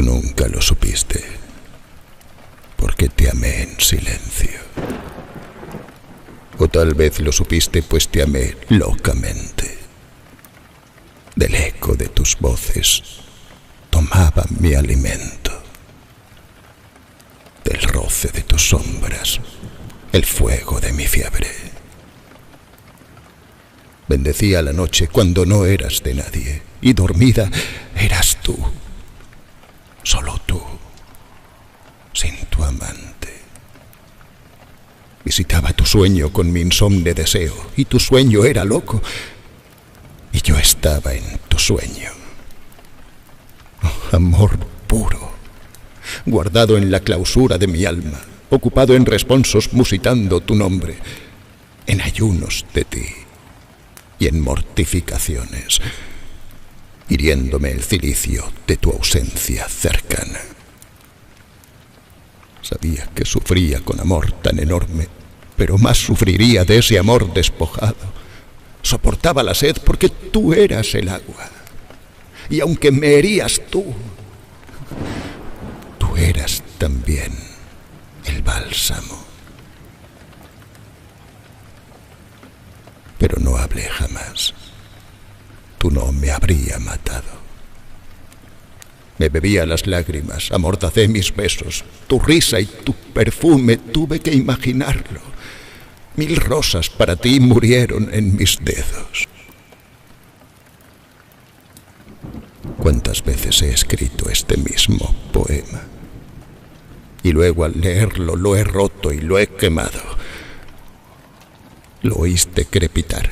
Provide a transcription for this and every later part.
nunca lo supiste, porque te amé en silencio. O tal vez lo supiste, pues te amé locamente. Del eco de tus voces tomaba mi alimento. Del roce de tus sombras, el fuego de mi fiebre. Bendecía la noche cuando no eras de nadie, y dormida eras tú, solo tú, sin tu amante. Visitaba tu sueño con mi insomne deseo, y tu sueño era loco, y yo estaba en tu sueño. Oh, amor puro, guardado en la clausura de mi alma, ocupado en responsos musitando tu nombre, en ayunos de ti y en mortificaciones, hiriéndome el cilicio de tu ausencia cercana. Sabía que sufría con amor tan enorme, pero más sufriría de ese amor despojado. Soportaba la sed porque tú eras el agua, y aunque me herías tú eras también el bálsamo. Pero no hablé jamás. Tú no me habría matado. Me bebía las lágrimas, amordacé mis besos. Tu risa y tu perfume tuve que imaginarlo. 1000 rosas para ti murieron en mis dedos. ¿Cuántas veces he escrito este mismo poema? Y luego al leerlo lo he roto y lo he quemado. Lo oíste crepitar,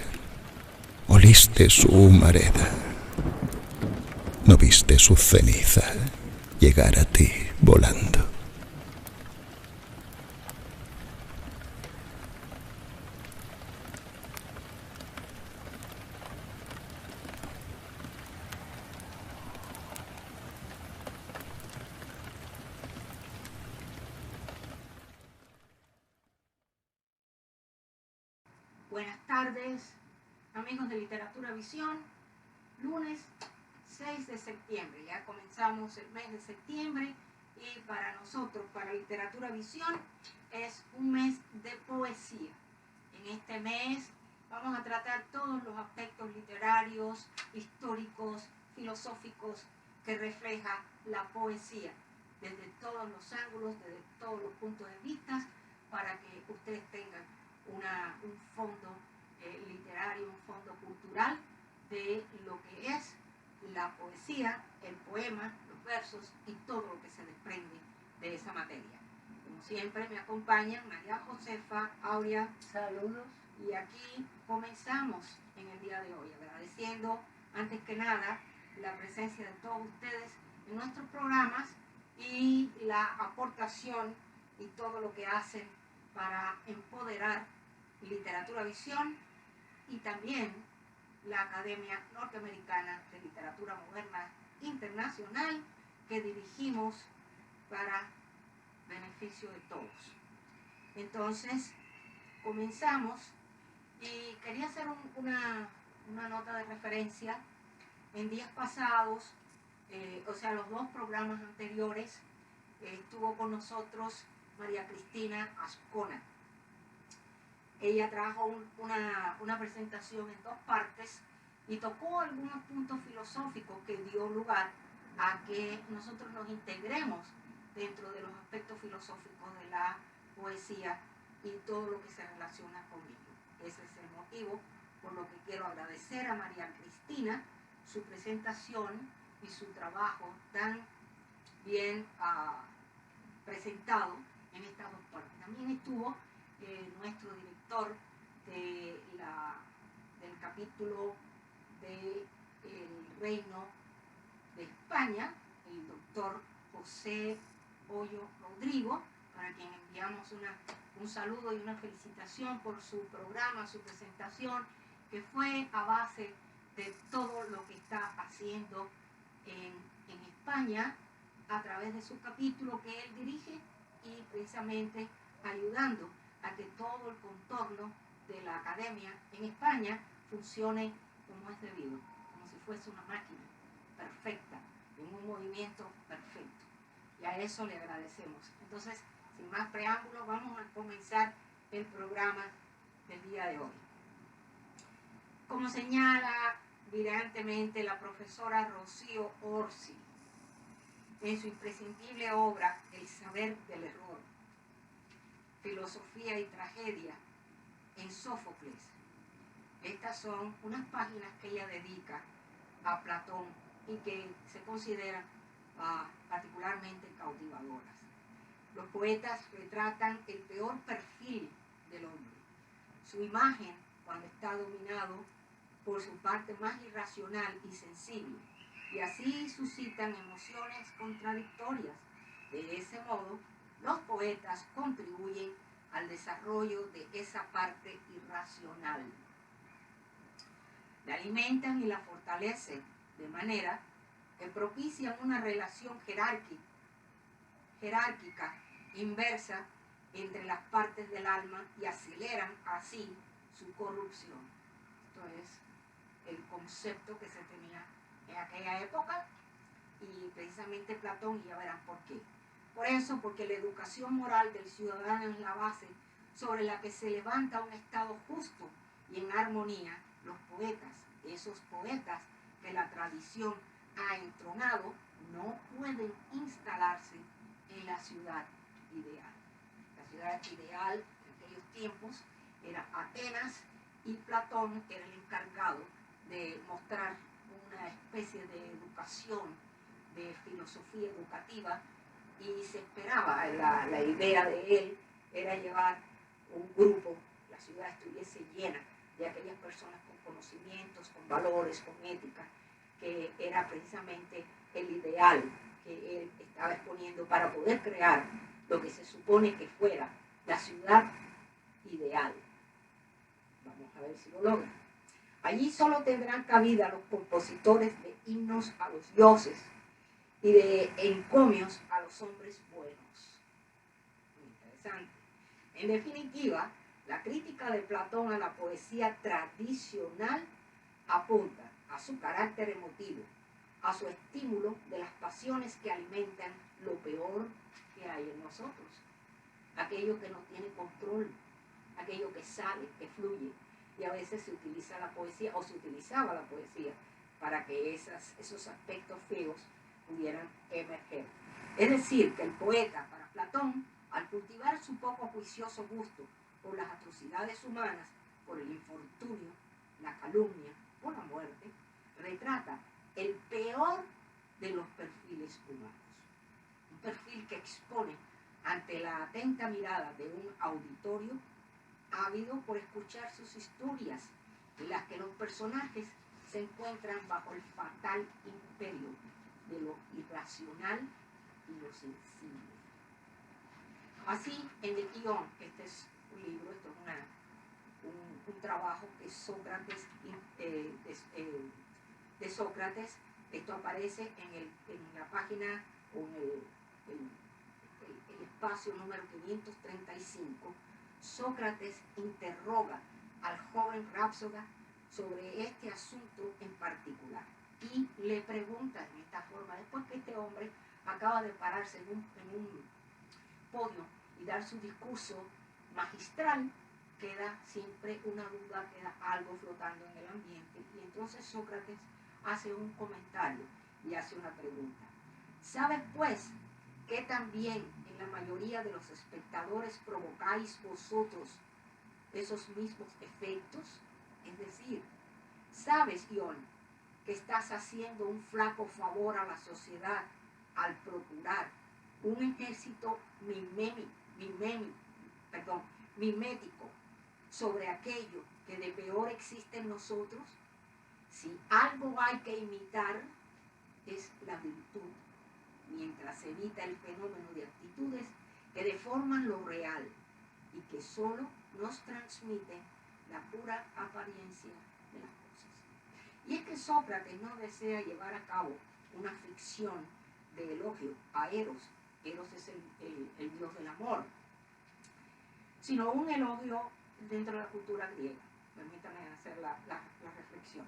oliste su humareda, no viste su ceniza llegar a ti volando. Buenas tardes, amigos de Literatura Visión. Lunes 6 de septiembre, ya comenzamos el mes de septiembre y para nosotros, para Literatura Visión, es un mes de poesía. En este mes vamos a tratar todos los aspectos literarios, históricos, filosóficos que refleja la poesía, desde todos los ángulos, desde todos los puntos de vista, para que ustedes tengan un fondo literario, un fondo cultural de lo que es la poesía, el poema, los versos y todo lo que se desprende de esa materia. Como siempre me acompañan María Josefa, Aurea, saludos, y aquí comenzamos en el día de hoy, agradeciendo antes que nada la presencia de todos ustedes en nuestros programas y la aportación y todo lo que hacen para empoderar Literatura Visión y también la Academia Norteamericana de Literatura Moderna Internacional, que dirigimos para beneficio de todos. Entonces, comenzamos y quería hacer una nota de referencia. En días pasados, los 2 programas anteriores, estuvo con nosotros María Cristina Ascona. Ella trajo una presentación en 2 partes y tocó algunos puntos filosóficos que dio lugar a que nosotros nos integremos dentro de los aspectos filosóficos de la poesía y todo lo que se relaciona con ello. Ese es el motivo por lo que quiero agradecer a María Cristina su presentación y su trabajo tan bien presentado en estas 2 partes. También estuvo nuestro director del capítulo del Reino de España, el doctor José Hoyo Rodrigo, para quien enviamos un saludo y una felicitación por su programa, su presentación, que fue a base de todo lo que está haciendo en España a través de su capítulo que él dirige y precisamente ayudando a que todo el contorno de la academia en España funcione como es debido, como si fuese una máquina perfecta, en un movimiento perfecto. y a eso le agradecemos. Entonces, sin más preámbulos, vamos a comenzar el programa del día de hoy. Como señala brillantemente la profesora Rocío Orsi en su imprescindible obra El saber del error, filosofía y tragedia en Sófocles, estas son unas páginas que ella dedica a Platón y que se consideran particularmente cautivadoras. Los poetas retratan el peor perfil del hombre, su imagen cuando está dominado por su parte más irracional y sensible, y así suscitan emociones contradictorias. De ese modo, los poetas contribuyen al desarrollo de esa parte irracional. La alimentan y la fortalecen de manera que propician una relación jerárquica inversa entre las partes del alma y aceleran así su corrupción. Esto es el concepto que se tenía en aquella época y precisamente Platón, y ya verán por qué. Por eso, porque la educación moral del ciudadano es la base sobre la que se levanta un estado justo y en armonía. Los poetas, esos poetas que la tradición ha entronado, no pueden instalarse en la ciudad ideal. La ciudad ideal en aquellos tiempos era Atenas y Platón era el encargado de mostrar una especie de educación, de filosofía educativa, y se esperaba, la idea de él era llevar un grupo, la ciudad estuviese llena de aquellas personas con conocimientos, con valores, con ética, que era precisamente el ideal que él estaba exponiendo para poder crear lo que se supone que fuera la ciudad ideal. Vamos a ver si lo logra. Allí solo tendrán cabida los compositores de himnos a los dioses y de encomios a los hombres buenos. Muy interesante. En definitiva, la crítica de Platón a la poesía tradicional apunta a su carácter emotivo, a su estímulo de las pasiones que alimentan lo peor que hay en nosotros, aquello que no tiene control, aquello que sale, que fluye, y a veces se utiliza la poesía, o se utilizaba la poesía, para que esos aspectos feos pudieran emerger. Es decir, que el poeta, para Platón, al cultivar su poco juicioso gusto por las atrocidades humanas, por el infortunio, la calumnia o la muerte, retrata el peor de los perfiles humanos. Un perfil que expone ante la atenta mirada de un auditorio ávido por escuchar sus historias, en las que los personajes se encuentran bajo el fatal imperio de lo irracional y lo sensible. Así, en el guión, este es un libro, esto es un trabajo que Sócrates, de Sócrates, esto aparece en la página o en el espacio número 535. Sócrates interroga al joven Rapsóda sobre este asunto en particular y le pregunta en esta forma, después que este hombre acaba de pararse en un podio y dar su discurso magistral, queda siempre una duda, queda algo flotando en el ambiente, y entonces Sócrates hace un comentario y hace una pregunta. ¿Sabes pues que también en la mayoría de los espectadores provocáis vosotros esos mismos efectos? Es decir, ¿sabes, Ión, que estás haciendo un flaco favor a la sociedad al procurar un ejército mimético sobre aquello que de peor existe en nosotros? Si algo hay que imitar es la virtud, mientras se evita el fenómeno de actitudes que deforman lo real y que solo nos transmiten la pura apariencia de las cosas. Y es que Sócrates no desea llevar a cabo una ficción de elogio a Eros. Eros es el dios del amor, sino un elogio dentro de la cultura griega. Permítanme hacer la reflexión.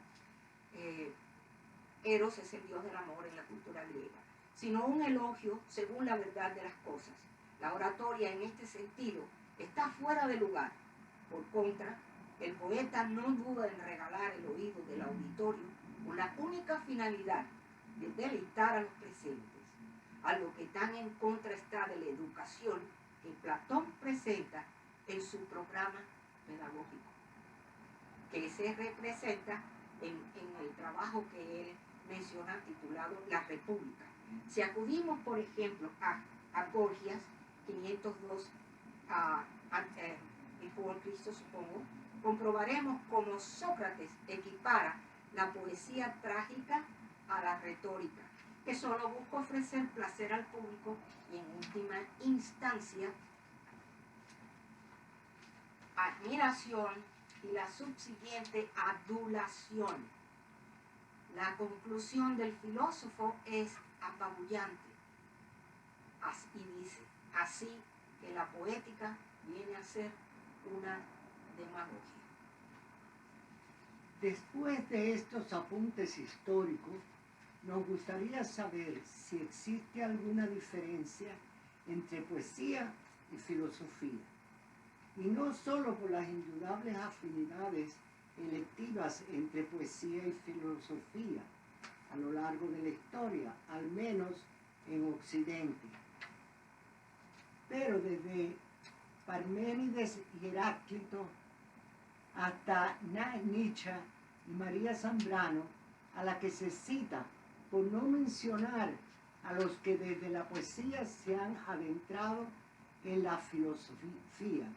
Eros es el dios del amor en la cultura griega. sino un elogio según la verdad de las cosas. La oratoria en este sentido está fuera de lugar. Por contra, el poeta no duda en regalar el oído del auditorio con la única finalidad de deleitar a los presentes, a lo que tan en contra está de la educación que Platón presenta en su programa pedagógico, que se representa en el trabajo que él menciona titulado La República. Si acudimos, por ejemplo, a Gorgias, 502 después de Cristo, supongo, comprobaremos cómo Sócrates equipara la poesía trágica a la retórica, que solo busca ofrecer placer al público y en última instancia admiración y la subsiguiente adulación. La conclusión del filósofo es apabullante y dice, así que la poética viene a ser una demagogia. Después de estos apuntes históricos, nos gustaría saber si existe alguna diferencia entre poesía y filosofía, y no solo por las indudables afinidades electivas entre poesía y filosofía a lo largo de la historia, al menos en Occidente, pero desde Parménides y Heráclito hasta Nietzsche y María Zambrano, a la que se cita por no mencionar a los que desde la poesía se han adentrado en la filosofía,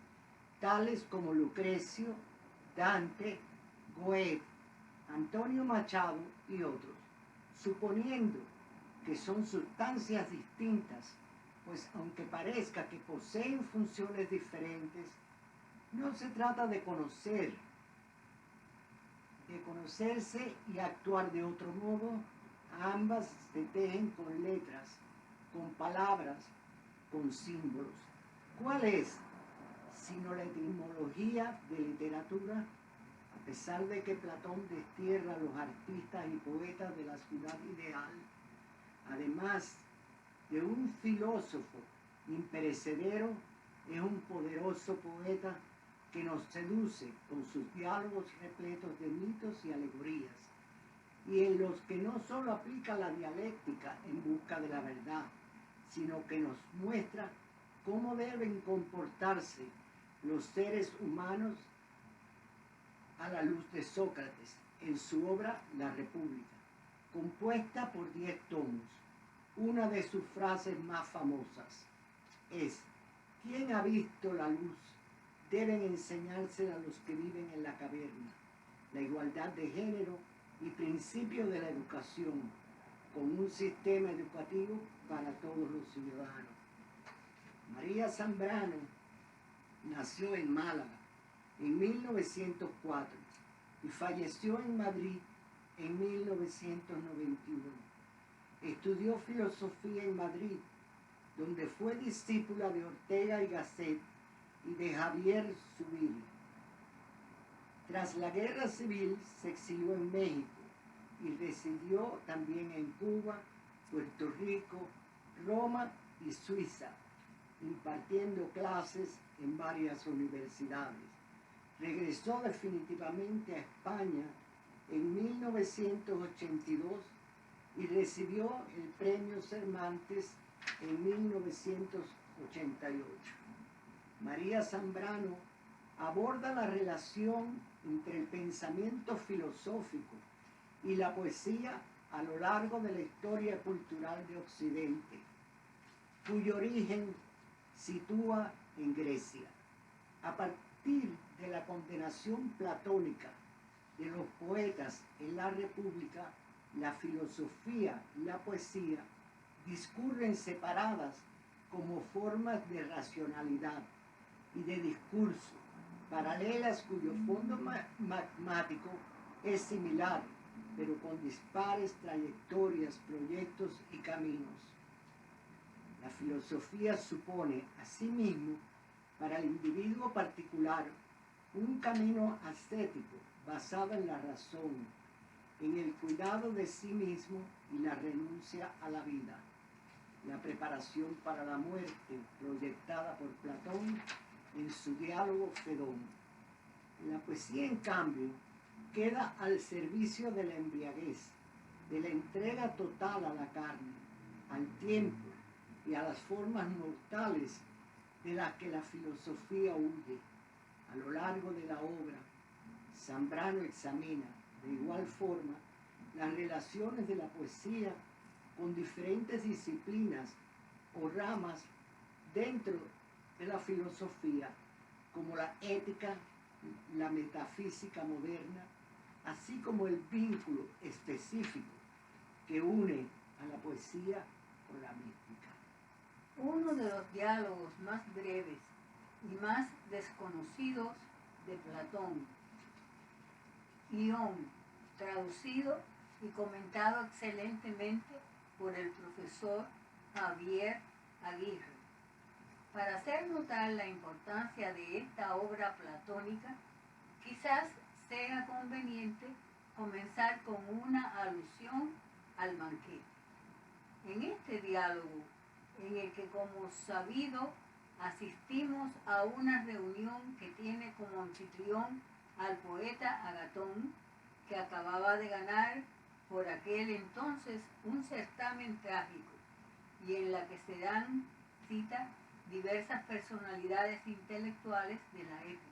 tales como Lucrecio, Dante, Goethe, Antonio Machado y otros, suponiendo que son sustancias distintas, pues aunque parezca que poseen funciones diferentes, no se trata de conocerse y actuar de otro modo. Ambas se tejen con letras, con palabras, con símbolos. ¿Cuál es, sino la etimología de literatura? A pesar de que Platón destierra a los artistas y poetas de la ciudad ideal, además de un filósofo imperecedero, es un poderoso poeta que nos seduce con sus diálogos repletos de mitos y alegorías, y en los que no solo aplica la dialéctica en busca de la verdad, sino que nos muestra cómo deben comportarse los seres humanos a la luz de Sócrates en su obra La República, compuesta por 10 tomos. Una de sus frases más famosas es: ¿quién ha visto la luz? Deben enseñársela a los que viven en la caverna. La igualdad de género y principio de la educación, con un sistema educativo para todos los ciudadanos. María Zambrano nació en Málaga en 1904 y falleció en Madrid en 1991. Estudió filosofía en Madrid, donde fue discípula de Ortega y Gasset y de Javier Zubiri. Tras la Guerra Civil se exilió en México y residió también en Cuba, Puerto Rico, Roma y Suiza, impartiendo clases en varias universidades. Regresó definitivamente a España en 1982 y recibió el Premio Cervantes en 1988. María Zambrano aborda la relación entre el pensamiento filosófico y la poesía a lo largo de la historia cultural de Occidente, cuyo origen sitúa en Grecia. A partir de la condenación platónica de los poetas en la República, la filosofía y la poesía discurren separadas como formas de racionalidad y de discurso, paralelas cuyo fondo magmático es similar, pero con dispares trayectorias, proyectos y caminos. La filosofía supone, asimismo, para el individuo particular, un camino ascético basado en la razón, en el cuidado de sí mismo y la renuncia a la vida. la preparación para la muerte proyectada por Platón en su diálogo Fedón. La poesía, en cambio, queda al servicio de la embriaguez, de la entrega total a la carne, al tiempo y a las formas mortales de las que la filosofía huye. A lo largo de la obra, Zambrano examina de igual forma las relaciones de la poesía con diferentes disciplinas o ramas dentro de la filosofía, como la ética, la metafísica moderna, así como el vínculo específico que une a la poesía con la mística. Uno de los diálogos más breves y más desconocidos de Platón, Ión, traducido y comentado excelentemente por el profesor Javier Aguirre. Para hacer notar la importancia de esta obra platónica, quizás sea conveniente comenzar con una alusión al banquete. En este diálogo, en el que como sabido asistimos a una reunión que tiene como anfitrión al poeta Agatón, que acababa de ganar por aquel entonces un certamen trágico, y en la que se dan cita diversas personalidades intelectuales de la época.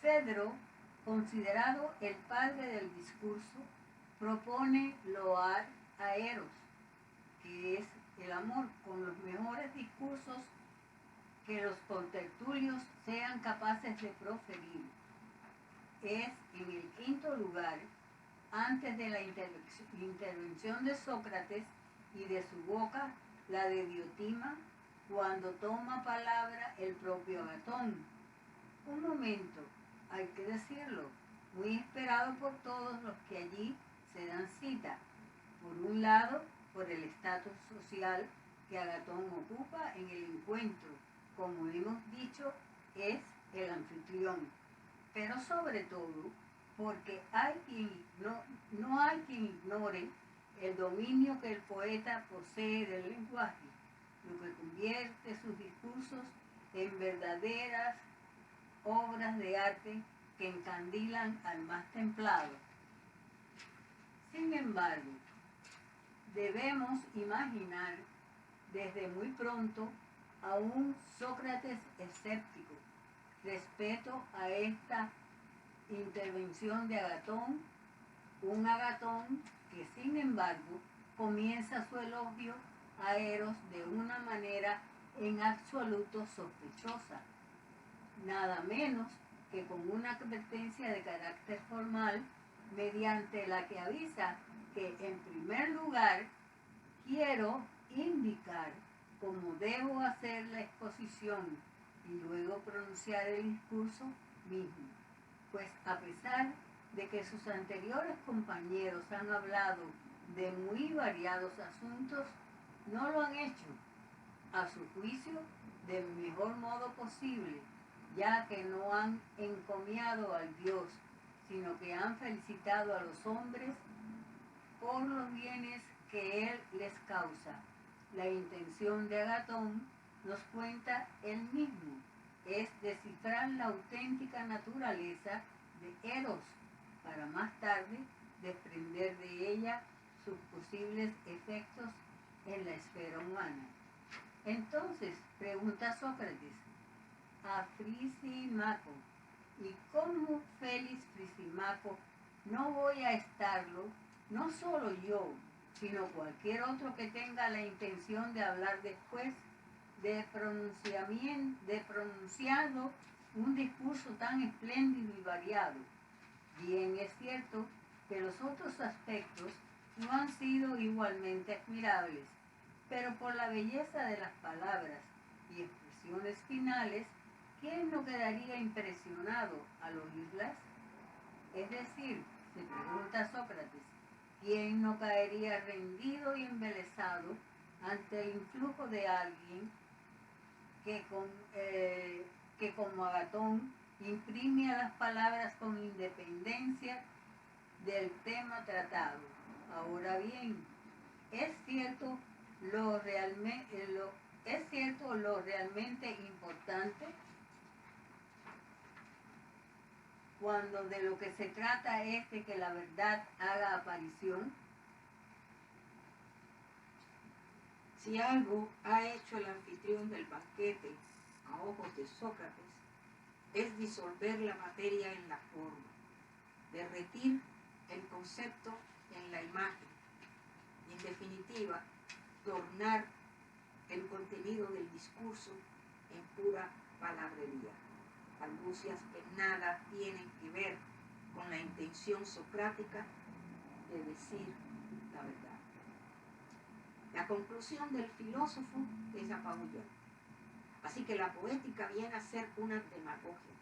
Fedro, considerado el padre del discurso, propone loar a Eros, que es el amor, con los mejores discursos que los contertulios sean capaces de proferir. Es en el quinto lugar, antes de la intervención de Sócrates y de su boca la de Diotima, cuando toma palabra el propio Agatón. Un momento, hay que decirlo, muy esperado por todos los que allí se dan cita. Por un lado, por el estatus social que Agatón ocupa en el encuentro, como hemos dicho, es el anfitrión, pero sobre todo porque no hay quien ignore el dominio que el poeta posee del lenguaje, lo que convierte sus discursos en verdaderas obras de arte que encandilan al más templado. Sin embargo, debemos imaginar desde muy pronto a un Sócrates escéptico respecto a esta intervención de Agatón, un Agatón que sin embargo comienza su elogio a Eros de una manera en absoluto sospechosa, nada menos que con una advertencia de carácter formal, mediante la que avisa que en primer lugar quiero indicar cómo debo hacer la exposición y luego pronunciar el discurso mismo, pues a pesar de que sus anteriores compañeros han hablado de muy variados asuntos, no lo han hecho, a su juicio, del mejor modo posible, ya que no han encomiado al Dios, sino que han felicitado a los hombres por los bienes que él les causa. La intención de Agatón, nos cuenta él mismo, es descifrar la auténtica naturaleza de Eros, para más tarde desprender de ella sus posibles efectos en la esfera humana. Entonces, pregunta Sócrates a Frisimaco, ¿y cómo Félix Frisimaco no voy a estarlo, no solo yo, sino cualquier otro que tenga la intención de hablar después de pronunciado un discurso tan espléndido y variado? Bien es cierto que los otros aspectos no han sido igualmente admirables, pero por la belleza de las palabras y expresiones finales, ¿quién no quedaría impresionado al oírlas? Es decir, se pregunta Sócrates, ¿quién no caería rendido y embelesado ante el influjo de alguien que como Agatón imprime a las palabras con independencia del tema tratado? Ahora bien, es cierto es cierto lo realmente importante cuando de lo que se trata es de que la verdad haga aparición. Si algo ha hecho el anfitrión del banquete a ojos de Sócrates, es disolver la materia en la forma, derretir el concepto en la imagen, y en definitiva, tornar el contenido del discurso en pura palabrería, argucias que nada tienen que ver con la intención socrática de decir la verdad. La conclusión del filósofo es apabullante. Así que la poética viene a ser una demagogia.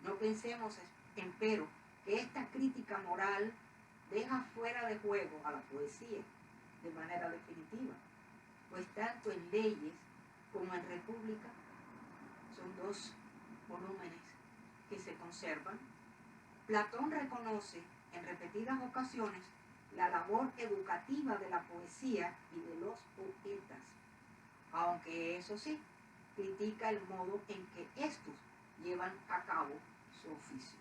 No pensemos, empero, que esta crítica moral deja fuera de juego a la poesía de manera definitiva, pues tanto en Leyes como en República son dos volúmenes que se conservan. Platón reconoce en repetidas ocasiones la labor educativa de la poesía y de los poetas, aunque eso sí, critica el modo en que estos llevan a cabo su oficio.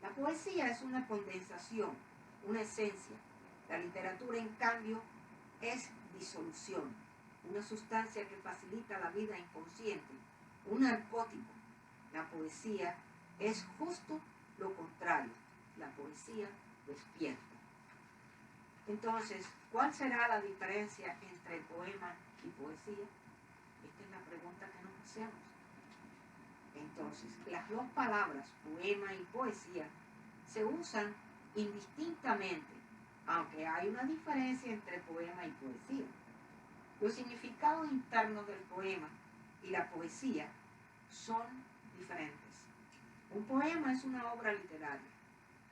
La poesía es una condensación, una esencia. La literatura, en cambio, es disolución, una sustancia que facilita la vida inconsciente, un narcótico. La poesía es justo lo contrario. La poesía despierta. Entonces, ¿cuál será la diferencia entre poema y poesía? Esta es la pregunta que nos hacemos. Entonces, las dos palabras, poema y poesía, se usan indistintamente, aunque hay una diferencia entre poema y poesía. Los significados internos del poema y la poesía son diferentes. Un poema es una obra literaria.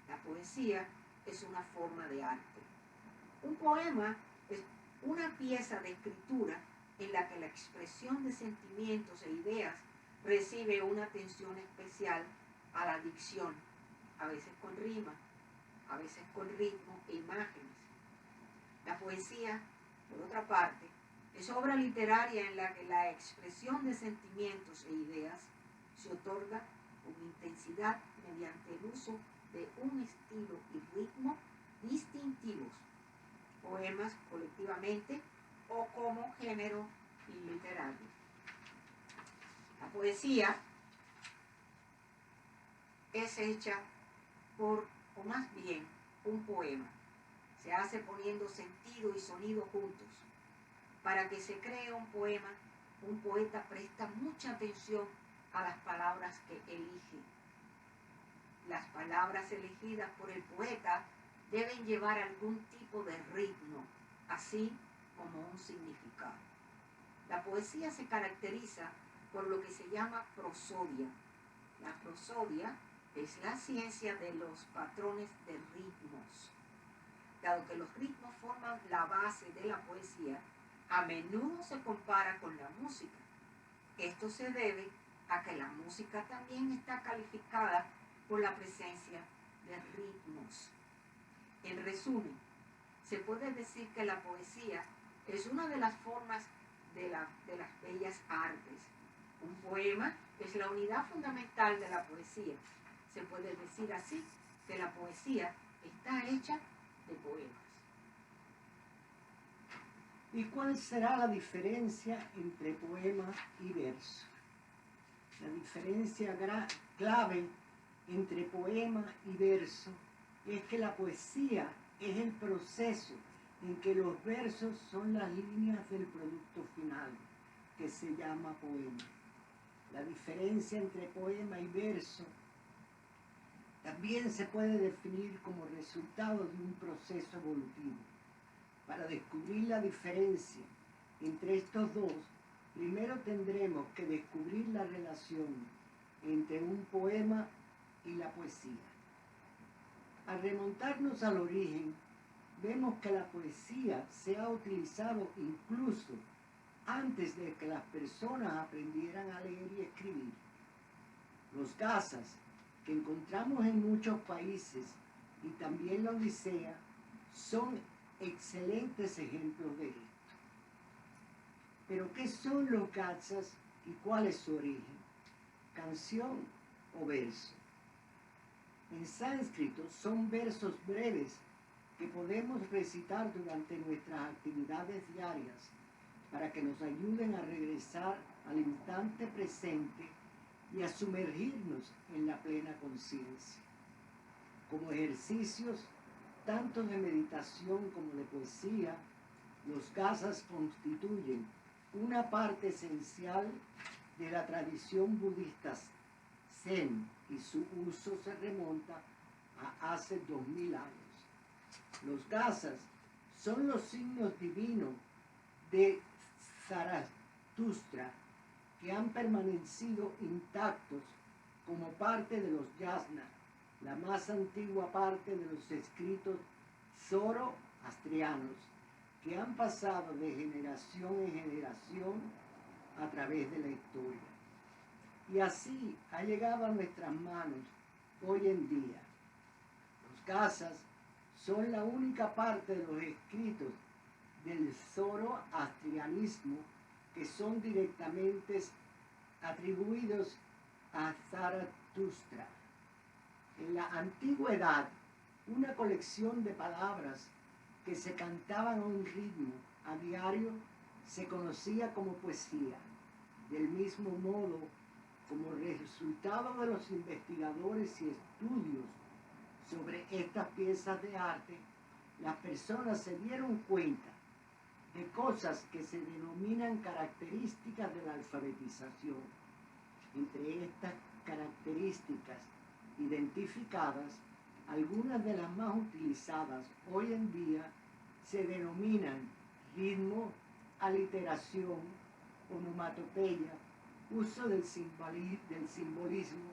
La poesía es una forma de arte. Un poema es una pieza de escritura en la que la expresión de sentimientos e ideas recibe una atención especial a la dicción, a veces con rima, a veces con ritmo e imágenes. La poesía, por otra parte, es obra literaria en la que la expresión de sentimientos e ideas se otorga con intensidad mediante el uso de un estilo y ritmo distintivos, poemas colectivamente o como género literario. La poesía es hecha por, o más bien, un poema. Se hace poniendo sentido y sonido juntos. Para que se cree un poema, un poeta presta mucha atención a las palabras que elige. Las palabras elegidas por el poeta deben llevar algún tipo de ritmo, así como un significado. La poesía se caracteriza por lo que se llama prosodia. La prosodia es la ciencia de los patrones de ritmos. Dado que los ritmos forman la base de la poesía, a menudo se compara con la música. Esto se debe a que la música también está calificada por la presencia de ritmos. En resumen, se puede decir que la poesía es una de las formas de las bellas artes. Un poema es la unidad fundamental de la poesía. Se puede decir así que la poesía está hecha de poemas. ¿Y cuál será la diferencia entre poema y verso? La diferencia clave entre poema y verso es que la poesía es el proceso en que los versos son las líneas del producto final, que se llama poema. La diferencia entre poema y verso también se puede definir como resultado de un proceso evolutivo. Para descubrir la diferencia entre estos dos, primero tendremos que descubrir la relación entre un poema y la poesía. Al remontarnos al origen, vemos que la poesía se ha utilizado incluso antes de que las personas aprendieran a leer y escribir. Los gazas, que encontramos en muchos países, y también la Odisea, son excelentes ejemplos de esto. Pero ¿qué son los gatsas y cuál es su origen? ¿Canción o verso? En sánscrito son versos breves que podemos recitar durante nuestras actividades diarias para que nos ayuden a regresar al instante presente y a sumergirnos en la plena conciencia. Como ejercicios tanto de meditación como de poesía, los gatsas constituyen una parte esencial de la tradición budista Zen y su uso se remonta a hace 2000 años. Los gatsas son los signos divinos de Zaratustra que han permanecido intactos como parte de los yasna, la más antigua parte de los escritos zoroastrianos que han pasado de generación en generación a través de la historia. Y así ha llegado a nuestras manos hoy en día. Los gatsas son la única parte de los escritos del zoroastrianismo que son directamente atribuidos a Zaratustra. En la antigüedad, una colección de palabras que se cantaban a un ritmo a diario se conocía como poesía. Del mismo modo, como resultado de los investigadores y estudios sobre estas piezas de arte, las personas se dieron cuenta de cosas que se denominan características de la alfabetización. Entre estas características identificadas, algunas de las más utilizadas hoy en día se denominan ritmo, aliteración, onomatopeya, uso del simbolismo,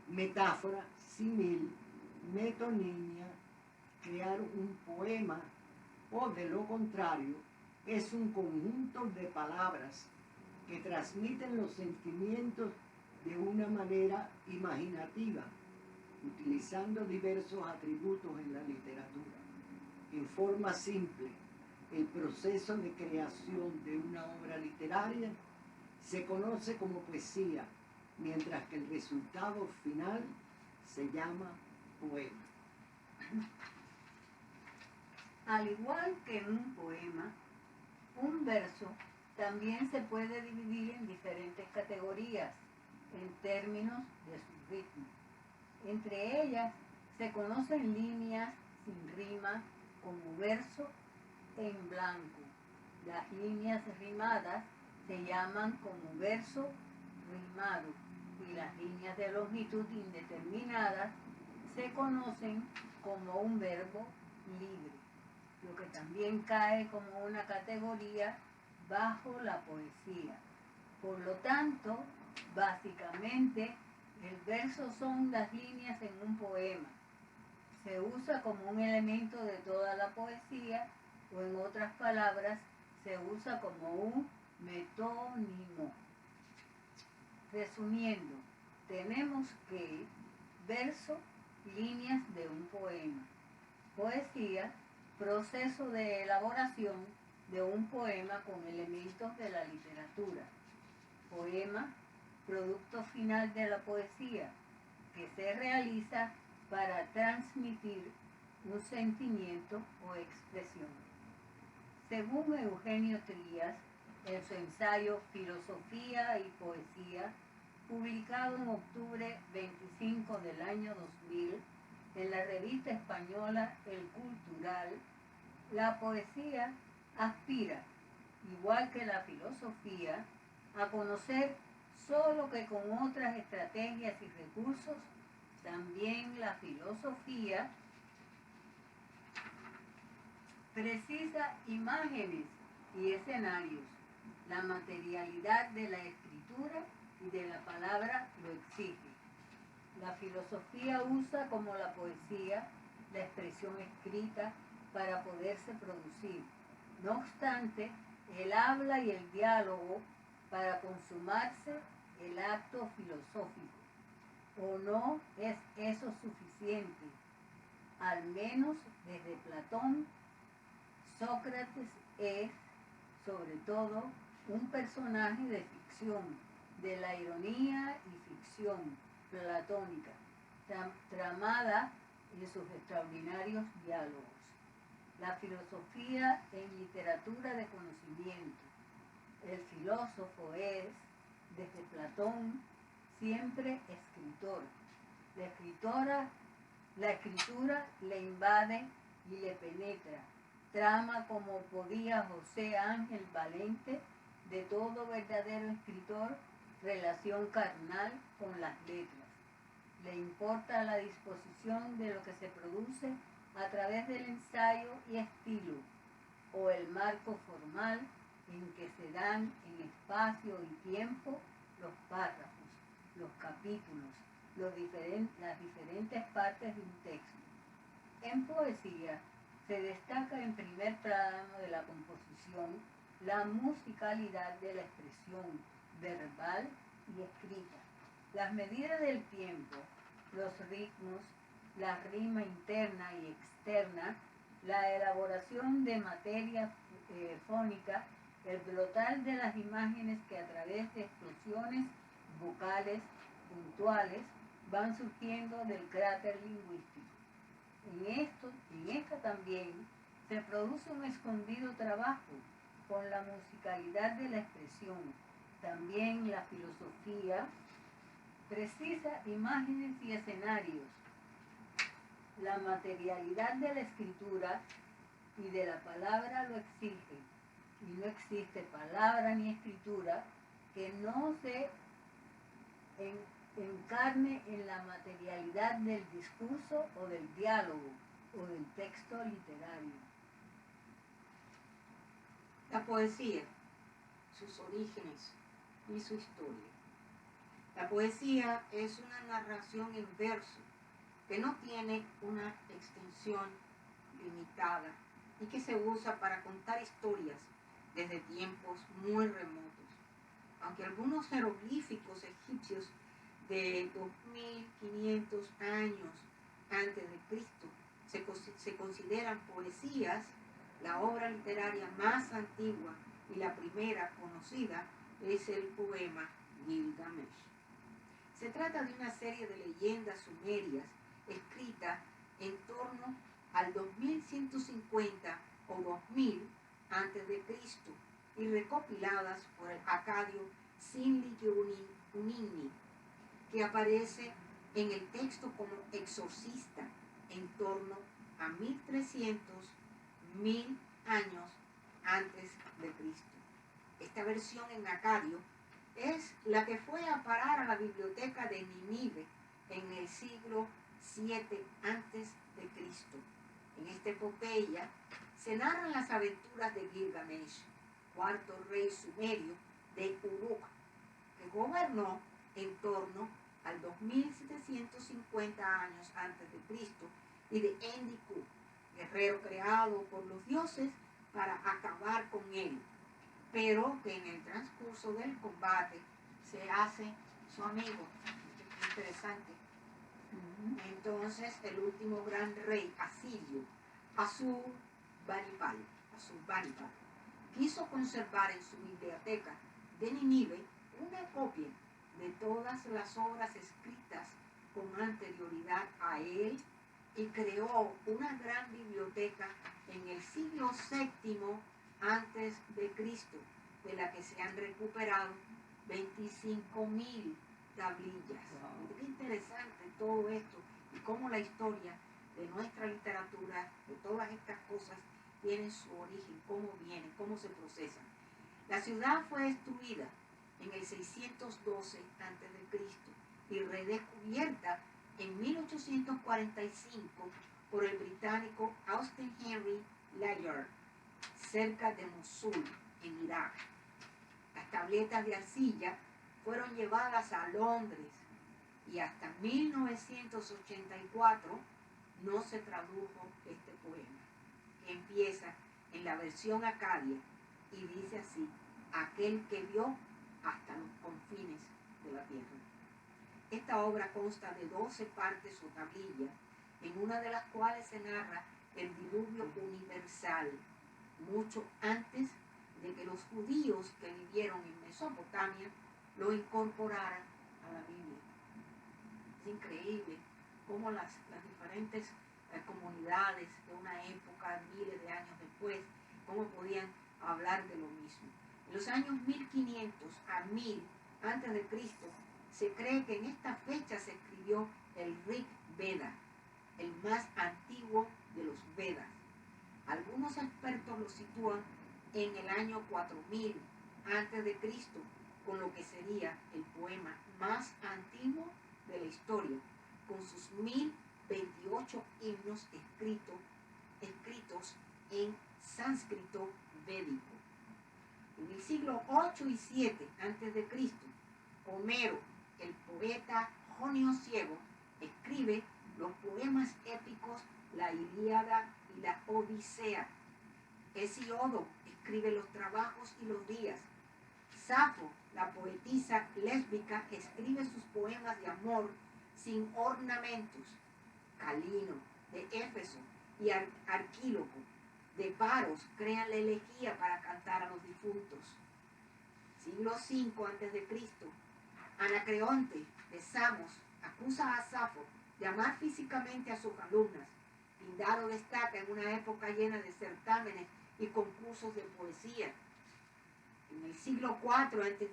metáfora, símil, metonimia, crear un poema o, de lo contrario, es un conjunto de palabras que transmiten los sentimientos de una manera imaginativa, utilizando diversos atributos en la literatura. En forma simple, el proceso de creación de una obra literaria se conoce como poesía, mientras que el resultado final se llama poema. Al igual que en un poema, un verso también se puede dividir en diferentes categorías en términos de su ritmo. Entre ellas se conocen líneas sin rima como verso en blanco. Las líneas rimadas se llaman como verso rimado y las líneas de longitud indeterminada se conocen como un verbo libre, lo que también cae como una categoría bajo la poesía. Por lo tanto, básicamente, el verso son las líneas en un poema. Se usa como un elemento de toda la poesía, o en otras palabras, se usa como un metónimo. Resumiendo, tenemos que verso, líneas de un poema. Poesía, proceso de elaboración de un poema con elementos de la literatura. Poema, producto final de la poesía, que se realiza para transmitir un sentimiento o expresión. Según Eugenio Trías, en su ensayo Filosofía y Poesía, publicado en octubre 25 del año 2000 en la revista española El Cultural, la poesía aspira, igual que la filosofía, a conocer solo que con otras estrategias y recursos. También la filosofía precisa imágenes y escenarios. La materialidad de la escritura y de la palabra lo exige. La filosofía usa, como la poesía, la expresión escrita para poderse producir. No obstante, el habla y el diálogo para consumarse el acto filosófico. ¿O no es eso suficiente? Al menos desde Platón, Sócrates es sobre todo un personaje de ficción, de la ironía y ficción platónica, tramada en sus extraordinarios diálogos. La filosofía en literatura de conocimiento. El filósofo es, desde Platón, siempre escritor. La escritura le invade y le penetra. Trama como podía José Ángel Valente, de todo verdadero escritor, relación carnal con las letras. Le importa la disposición de lo que se produce a través del ensayo y estilo, o el marco formal en que se dan en espacio y tiempo los párrafos, los capítulos, las diferentes partes de un texto. En poesía se destaca en primer plano de la composición la musicalidad de la expresión verbal y escrita, las medidas del tiempo, los ritmos, la rima interna y externa, la elaboración de materia fónica, el brotar de las imágenes que a través de explosiones vocales puntuales van surgiendo del cráter lingüístico. En esta también se produce un escondido trabajo con la musicalidad de la expresión. También la filosofía precisa imágenes y escenarios. La materialidad de la escritura y de la palabra lo exige, y no existe palabra ni escritura que no se encarne en la materialidad del discurso o del diálogo o del texto literario. La poesía, sus orígenes y su historia. La poesía es una narración en verso que no tiene una extensión limitada y que se usa para contar historias desde tiempos muy remotos. Aunque algunos jeroglíficos egipcios de 2500 años antes de Cristo se consideran poesías, la obra literaria más antigua y la primera conocida es el poema Gilgamesh. Se trata de una serie de leyendas sumerias escritas en torno al 2150 o 2000 antes de Cristo y recopiladas por el acadio Sinli-Unini, que aparece en el texto como exorcista en torno a 1300-1000 años antes de Cristo. Esta versión en acadio es la que fue a parar a la biblioteca de Nínive en el siglo VII antes de Cristo. En esta epopeya se narran las aventuras de Gilgamesh, cuarto rey sumerio de Uruk, que gobernó en torno al 2750 años antes de Cristo, y de Enkidu, guerrero creado por los dioses para acabar con él, pero que en el transcurso del combate se hace su amigo. Esto es interesante. Entonces el último gran rey asirio, Asurbanipal, quiso conservar en su biblioteca de Nínive una copia de todas las obras escritas con anterioridad a él y creó una gran biblioteca en el siglo VII antes de Cristo, de la que se han recuperado 25.000 tablillas. Wow. Qué interesante todo esto y cómo la historia de nuestra literatura, de todas estas cosas, tiene su origen, cómo viene, cómo se procesan. La ciudad fue destruida en el 612 a.C. y redescubierta en 1845 por el británico Austen Henry Layard, cerca de Mosul, en Irak. Las tabletas de arcilla fueron llevadas a Londres y hasta 1984 no se tradujo este poema, que empieza en la versión acadia y dice así: aquel que vio hasta los confines de la tierra. Esta obra consta de 12 partes o tablillas, en una de las cuales se narra el diluvio universal, mucho antes de que los judíos que vivieron en Mesopotamia lo incorporaran a la Biblia. Es increíble cómo las diferentes comunidades de una época, miles de años después, cómo podían hablar de lo mismo. En los años 1500 a 1000 antes de Cristo, se cree que en esta fecha se escribió el Rig Veda, el más antiguo de los Vedas. Algunos expertos lo sitúan en el año 4000 antes de Cristo, con lo que sería el poema más antiguo de la historia, con sus 1028 himnos escritos en sánscrito védico. En el siglo 8 y 7 antes de Cristo, Homero, el poeta jonio ciego, escribe los poemas épicos, la Ilíada y la Odisea. Hesíodo escribe los trabajos y los días. Safo, la poetisa lésbica, escribe sus poemas de amor sin ornamentos. Calino, de Éfeso, y Arquíloco, de Paros, crean la elegía para cantar a los difuntos. Siglo V antes de Cristo, Anacreonte, de Samos, acusa a Safo de amar físicamente a sus alumnas. Pindaro destaca en una época llena de certámenes y concursos de poesía. En el siglo IV a.C.,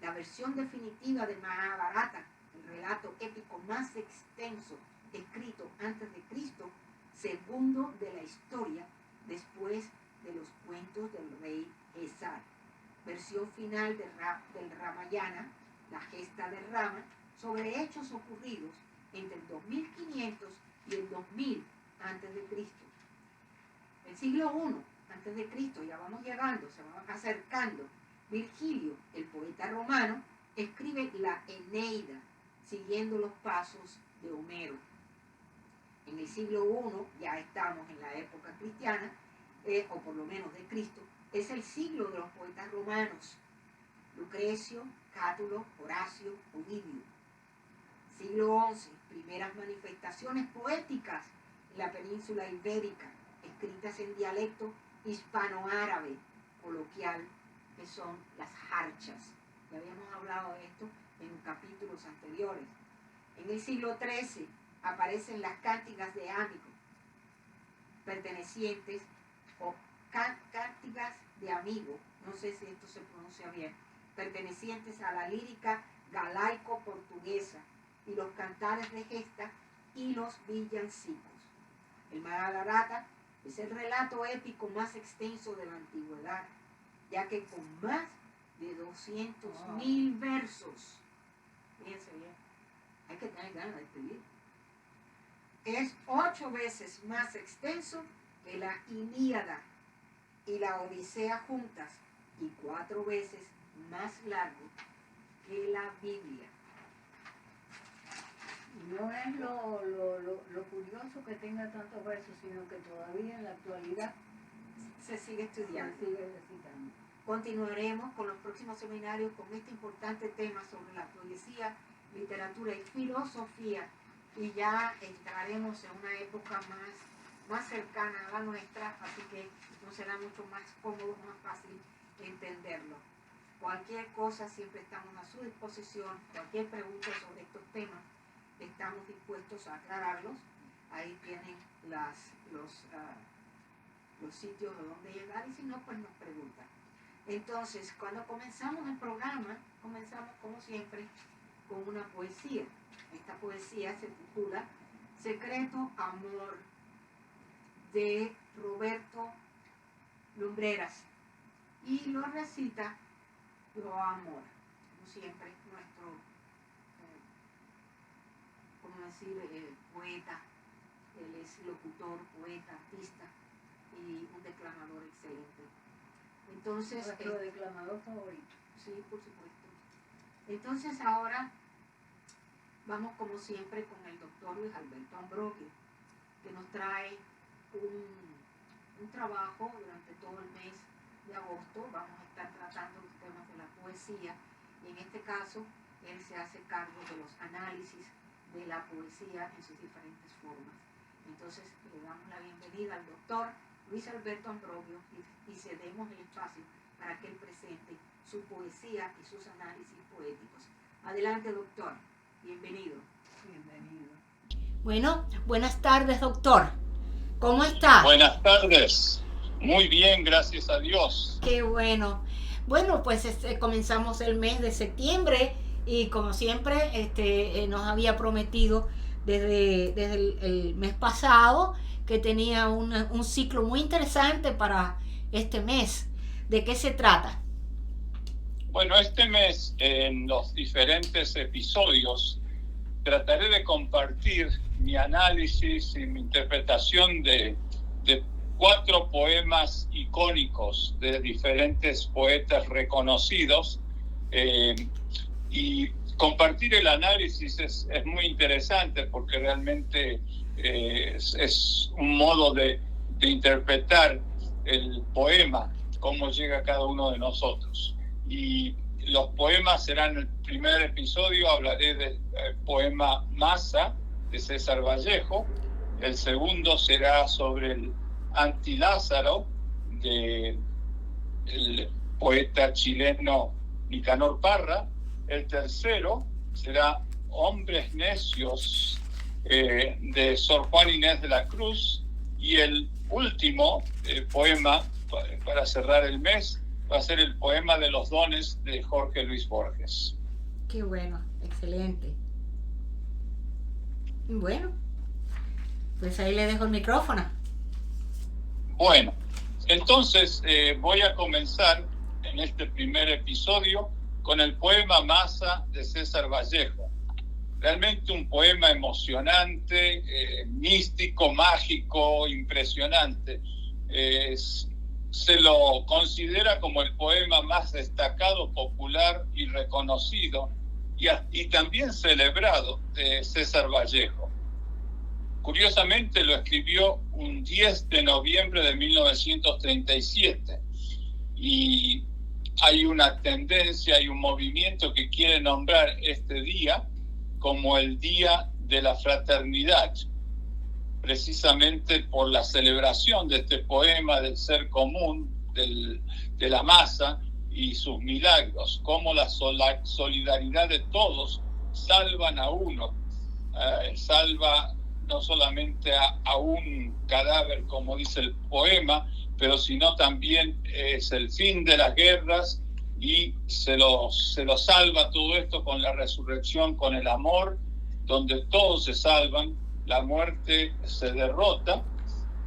la versión definitiva de Mahabharata, el relato épico más extenso escrito antes de Cristo, segundo de la historia después de los cuentos del rey Esar. Versión final del Ramayana, la gesta de Rama, sobre hechos ocurridos entre el 2500 y el 2000 antes de Cristo. El siglo I antes de Cristo, ya vamos llegando, se van acercando. Virgilio, el poeta romano, escribe la Eneida, siguiendo los pasos de Homero. En el siglo I, ya estamos en la época cristiana, o por lo menos de Cristo, es el siglo de los poetas romanos. Lucrecio, Cátulo, Horacio, Ovidio. Siglo XI, primeras manifestaciones poéticas en la península ibérica, escritas en dialecto hispano-árabe coloquial, que son las jarchas. Ya habíamos hablado de esto en capítulos anteriores. En el siglo XIII aparecen las cántigas de Ámico, pertenecientes, o cántigas de amigo, no sé si esto se pronuncia bien, pertenecientes a la lírica galaico-portuguesa, y los cantares de gesta y los villancicos. El Mahabharata es el relato épico más extenso de la antigüedad, ya que con más de 200.000 versos, fíjense bien, hay que tener ganas de escribir, es 8 veces más extenso que la Ilíada y la Odisea juntas, y 4 veces más largo que la Biblia. No es lo curioso que tenga tantos versos, sino que todavía en la actualidad se sigue estudiando. se sigue recitando. Continuaremos con los próximos seminarios con este importante tema sobre la poesía, literatura y filosofía, y ya entraremos en una época más cercana a la nuestra, así que nos será mucho más cómodo, más fácil entenderlo. Cualquier cosa siempre estamos a su disposición, cualquier pregunta sobre estos temas, estamos dispuestos a aclararlos. Ahí tienen los sitios de donde llegar, y si no, pues nos preguntan. Entonces, cuando comenzamos el programa, comenzamos como siempre con una poesía. Esta poesía se titula Secreto Amor, de Roberto Lumbreras, y lo recita Lo Amor, como siempre, nuestro poeta. Él es locutor, poeta, artista y un declamador excelente. Entonces, Nuestro declamador favorito. Sí, por supuesto. Entonces ahora vamos como siempre con el doctor Luis Alberto Ambrogio, que nos trae un trabajo durante todo el mes de agosto. Vamos a estar tratando los temas de la poesía, y en este caso él se hace cargo de los análisis de la poesía en sus diferentes formas. Entonces le damos la bienvenida al doctor Luis Alberto Ambrogio, y cedemos el espacio para que él presente su poesía y sus análisis poéticos. Adelante, doctor. Bienvenido. Bienvenido. Bueno, buenas tardes, doctor. ¿Cómo está? Buenas tardes. Muy bien, gracias a Dios. Qué bueno. Bueno, pues comenzamos el mes de septiembre y como siempre nos había prometido desde el mes pasado que tenía un ciclo muy interesante para este mes. ¿De qué se trata? Bueno, este mes en los diferentes episodios trataré de compartir mi análisis y mi interpretación de 4 poemas icónicos de diferentes poetas reconocidos, y compartir el análisis es muy interesante porque realmente es un modo de interpretar el poema, cómo llega a cada uno de nosotros. Y los poemas serán el primer episodio, hablaré del poema Masa de César Vallejo. El segundo será sobre el Antilázaro del poeta chileno Nicanor Parra. El tercero será Hombres Necios de Sor Juan Inés de la Cruz. Y el último poema para cerrar el mes va a ser el poema de los dones de Jorge Luis Borges. Qué bueno, excelente. Bueno, pues ahí le dejo el micrófono. Bueno, entonces voy a comenzar en este primer episodio con el poema Masa de César Vallejo. Realmente un poema emocionante, místico, mágico, impresionante. Se lo considera como el poema más destacado, popular y reconocido, y también celebrado de César Vallejo. Curiosamente lo escribió un 10 de noviembre de 1937, y hay una tendencia, hay un movimiento que quiere nombrar este día como el Día de la Fraternidad, precisamente por la celebración de este poema del ser común, de la masa y sus milagros, cómo la solidaridad de todos salvan a uno, salva no solamente a un cadáver, como dice el poema, pero sino también es el fin de las guerras, y se lo salva todo esto con la resurrección, con el amor, donde todos se salvan. La muerte se derrota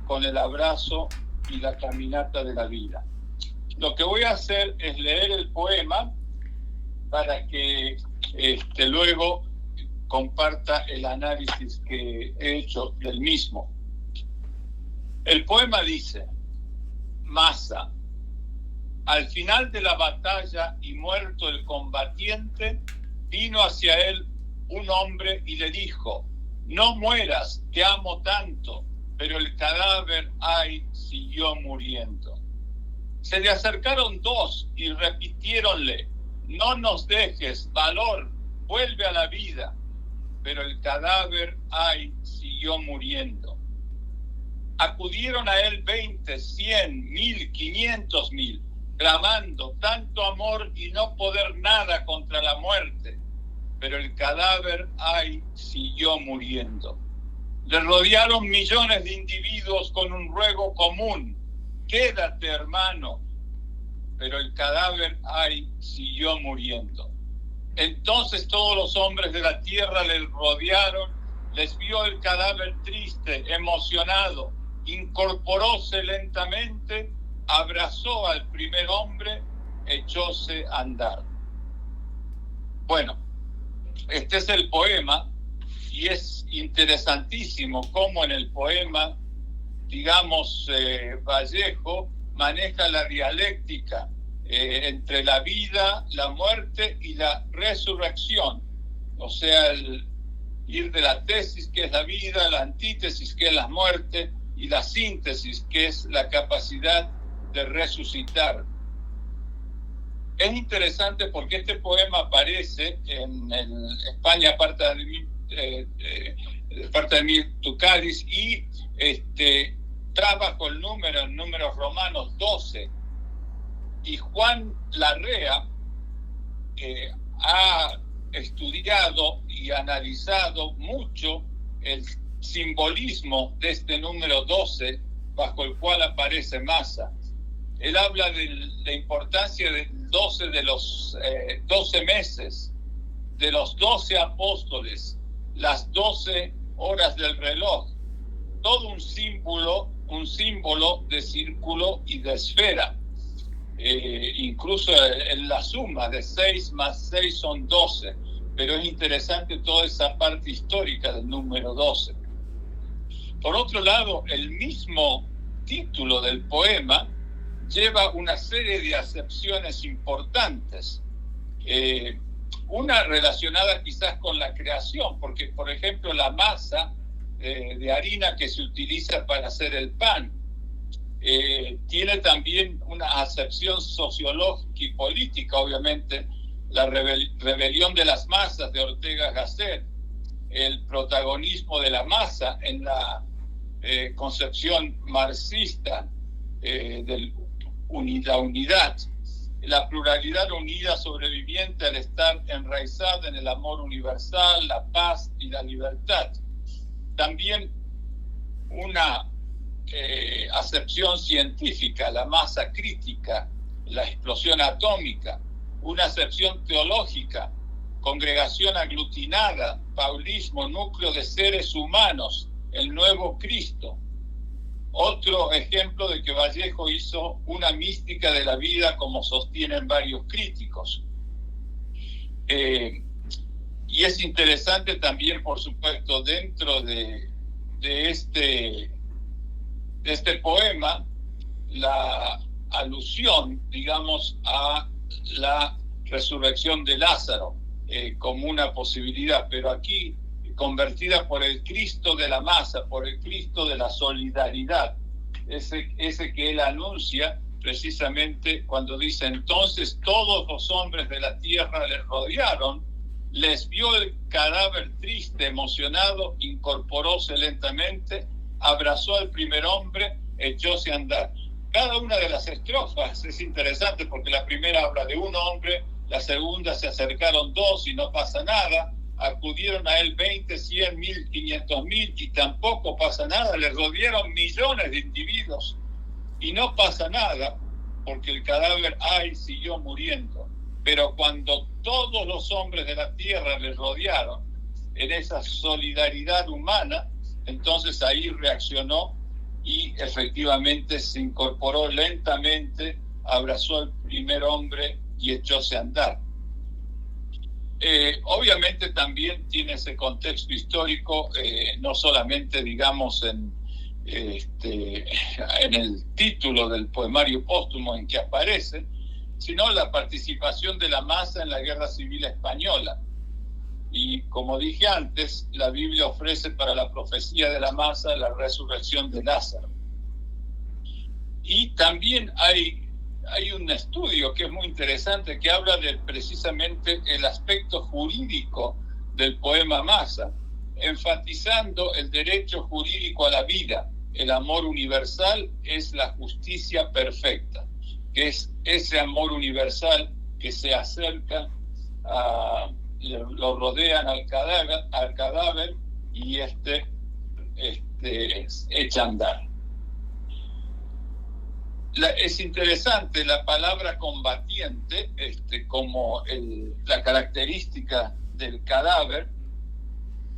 con el abrazo y la caminata de la vida. Lo que voy a hacer es leer el poema para que luego comparta el análisis que he hecho del mismo. El poema dice: Masa. Al final de la batalla y muerto el combatiente, vino hacia él un hombre y le dijo: no mueras, te amo tanto. Pero el cadáver, ay, siguió muriendo. Se le acercaron 2 y repitiéronle: no nos dejes, valor, vuelve a la vida. Pero el cadáver, ay, siguió muriendo. Acudieron a él 20, 100, 1000, 500,000, clamando tanto amor y no poder nada contra la muerte. Pero el cadáver, ay, siguió muriendo. Le rodearon millones de individuos con un ruego común: quédate, hermano. Pero el cadáver, ay, siguió muriendo. Entonces todos los hombres de la tierra le rodearon, les vio el cadáver triste, emocionado, incorporóse lentamente, abrazó al primer hombre, echóse a andar. Bueno, este es el poema, y es interesantísimo cómo en el poema, digamos, Vallejo maneja la dialéctica entre la vida, la muerte y la resurrección. O sea, el ir de la tesis, que es la vida, la antítesis, que es la muerte, y la síntesis, que es la capacidad de resucitar. Es interesante porque este poema aparece en España, parte de mí, tu Cádiz, y está bajo el número, en números romanos 12. Y Juan Larrea ha estudiado y analizado mucho el simbolismo de este número 12, bajo el cual aparece Massa. Él habla de la importancia del 12, de los 12 meses, de los 12 apóstoles, las 12 horas del reloj, todo un símbolo de círculo y de esfera. Incluso en la suma de 6 más 6 son 12, pero es interesante toda esa parte histórica del número 12. Por otro lado, el mismo título del poema lleva una serie de acepciones importantes, una relacionada quizás con la creación, porque por ejemplo la masa de harina que se utiliza para hacer el pan tiene también una acepción sociológica y política, obviamente, la rebelión de las masas de Ortega Gasset, el protagonismo de la masa en la concepción marxista de la unidad, la pluralidad unida sobreviviente al estar enraizada en el amor universal, la paz y la libertad. También una acepción científica, la masa crítica, la explosión atómica, una acepción teológica, congregación aglutinada, paulismo, núcleo de seres humanos, el nuevo Cristo. Otro ejemplo de que Vallejo hizo una mística de la vida, como sostienen varios críticos. Y es interesante también, por supuesto, dentro de este poema, la alusión, digamos, a la resurrección de Lázaro como una posibilidad, pero aquí convertida por el Cristo de la masa, por el Cristo de la solidaridad, ese que él anuncia precisamente cuando dice: entonces todos los hombres de la tierra les rodearon, les vio el cadáver triste, emocionado, incorporóse lentamente, abrazó al primer hombre, echóse a andar. Cada una de las estrofas es interesante porque la primera habla de un hombre, la segunda se acercaron 2 y no pasa nada, acudieron a él 20, 100, 1000, 500.000 y tampoco pasa nada, le rodearon millones de individuos y no pasa nada porque el cadáver siguió muriendo. Pero cuando todos los hombres de la tierra le rodearon en esa solidaridad humana, entonces ahí reaccionó y efectivamente se incorporó lentamente, abrazó al primer hombre y echóse a andar. Obviamente también tiene ese contexto histórico, no solamente, digamos, en el título del poemario póstumo en que aparece, sino la participación de la masa en la Guerra Civil Española. Y como dije antes, la Biblia ofrece para la profecía de la masa la resurrección de Lázaro. Y también hay un estudio que es muy interesante que habla de precisamente el aspecto jurídico del poema Massa, enfatizando el derecho jurídico a la vida. El amor universal es la justicia perfecta, que es ese amor universal que se acerca lo rodean al cadáver y echa a andar. Es interesante la palabra combatiente, como la característica del cadáver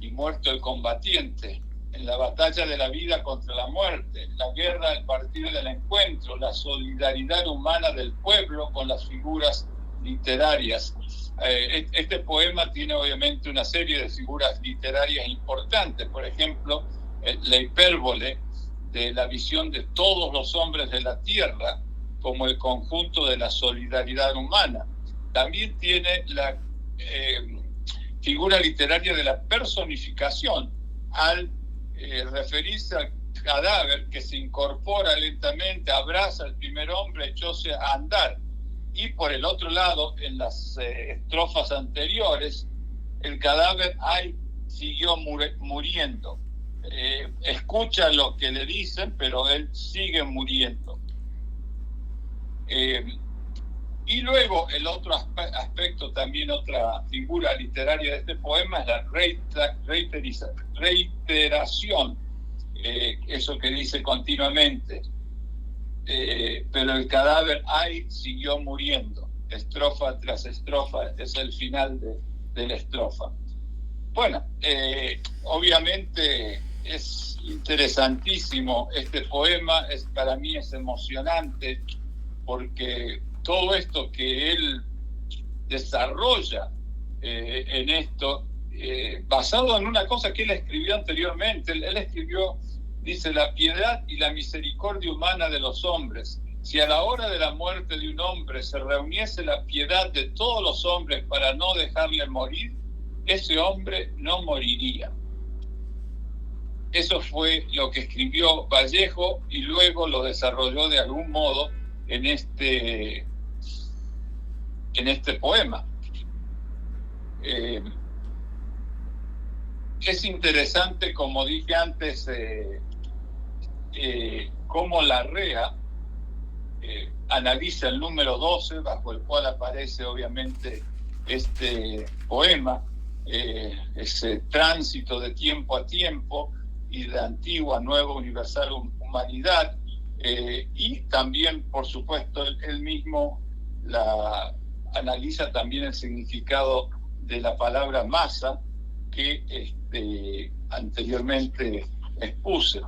y muerto el combatiente, en la batalla de la vida contra la muerte, la guerra al partir del encuentro, la solidaridad humana del pueblo con las figuras literarias. Este poema tiene obviamente una serie de figuras literarias importantes, por ejemplo, la hipérbole de la visión de todos los hombres de la tierra como el conjunto de la solidaridad humana. También tiene la figura literaria de la personificación al referirse al cadáver que se incorpora lentamente, abraza al primer hombre, echóse a andar. Y por el otro lado, en las estrofas anteriores, el cadáver siguió muriendo. escucha lo que le dicen, pero él sigue muriendo. Y luego el otro aspecto, también otra figura literaria de este poema, es la reiteración, eso que dice continuamente. Pero el cadáver siguió muriendo, estrofa tras estrofa, es el final de la estrofa. Bueno, obviamente es interesantísimo este poema, para mí es emocionante, porque todo esto que él desarrolla en esto, basado en una cosa que él escribió anteriormente. Él escribió, dice, la piedad y la misericordia humana de los hombres. Si a la hora de la muerte de un hombre se reuniese la piedad de todos los hombres para no dejarle morir, ese hombre no moriría. Eso fue lo que escribió Vallejo y luego lo desarrolló de algún modo en este poema. Es interesante, como dije antes, cómo Larrea analiza el número 12, bajo el cual aparece obviamente este poema, ese tránsito de tiempo a tiempo y de antigua a nueva universal humanidad, y también, por supuesto, él mismo analiza también el significado de la palabra masa que anteriormente expuse.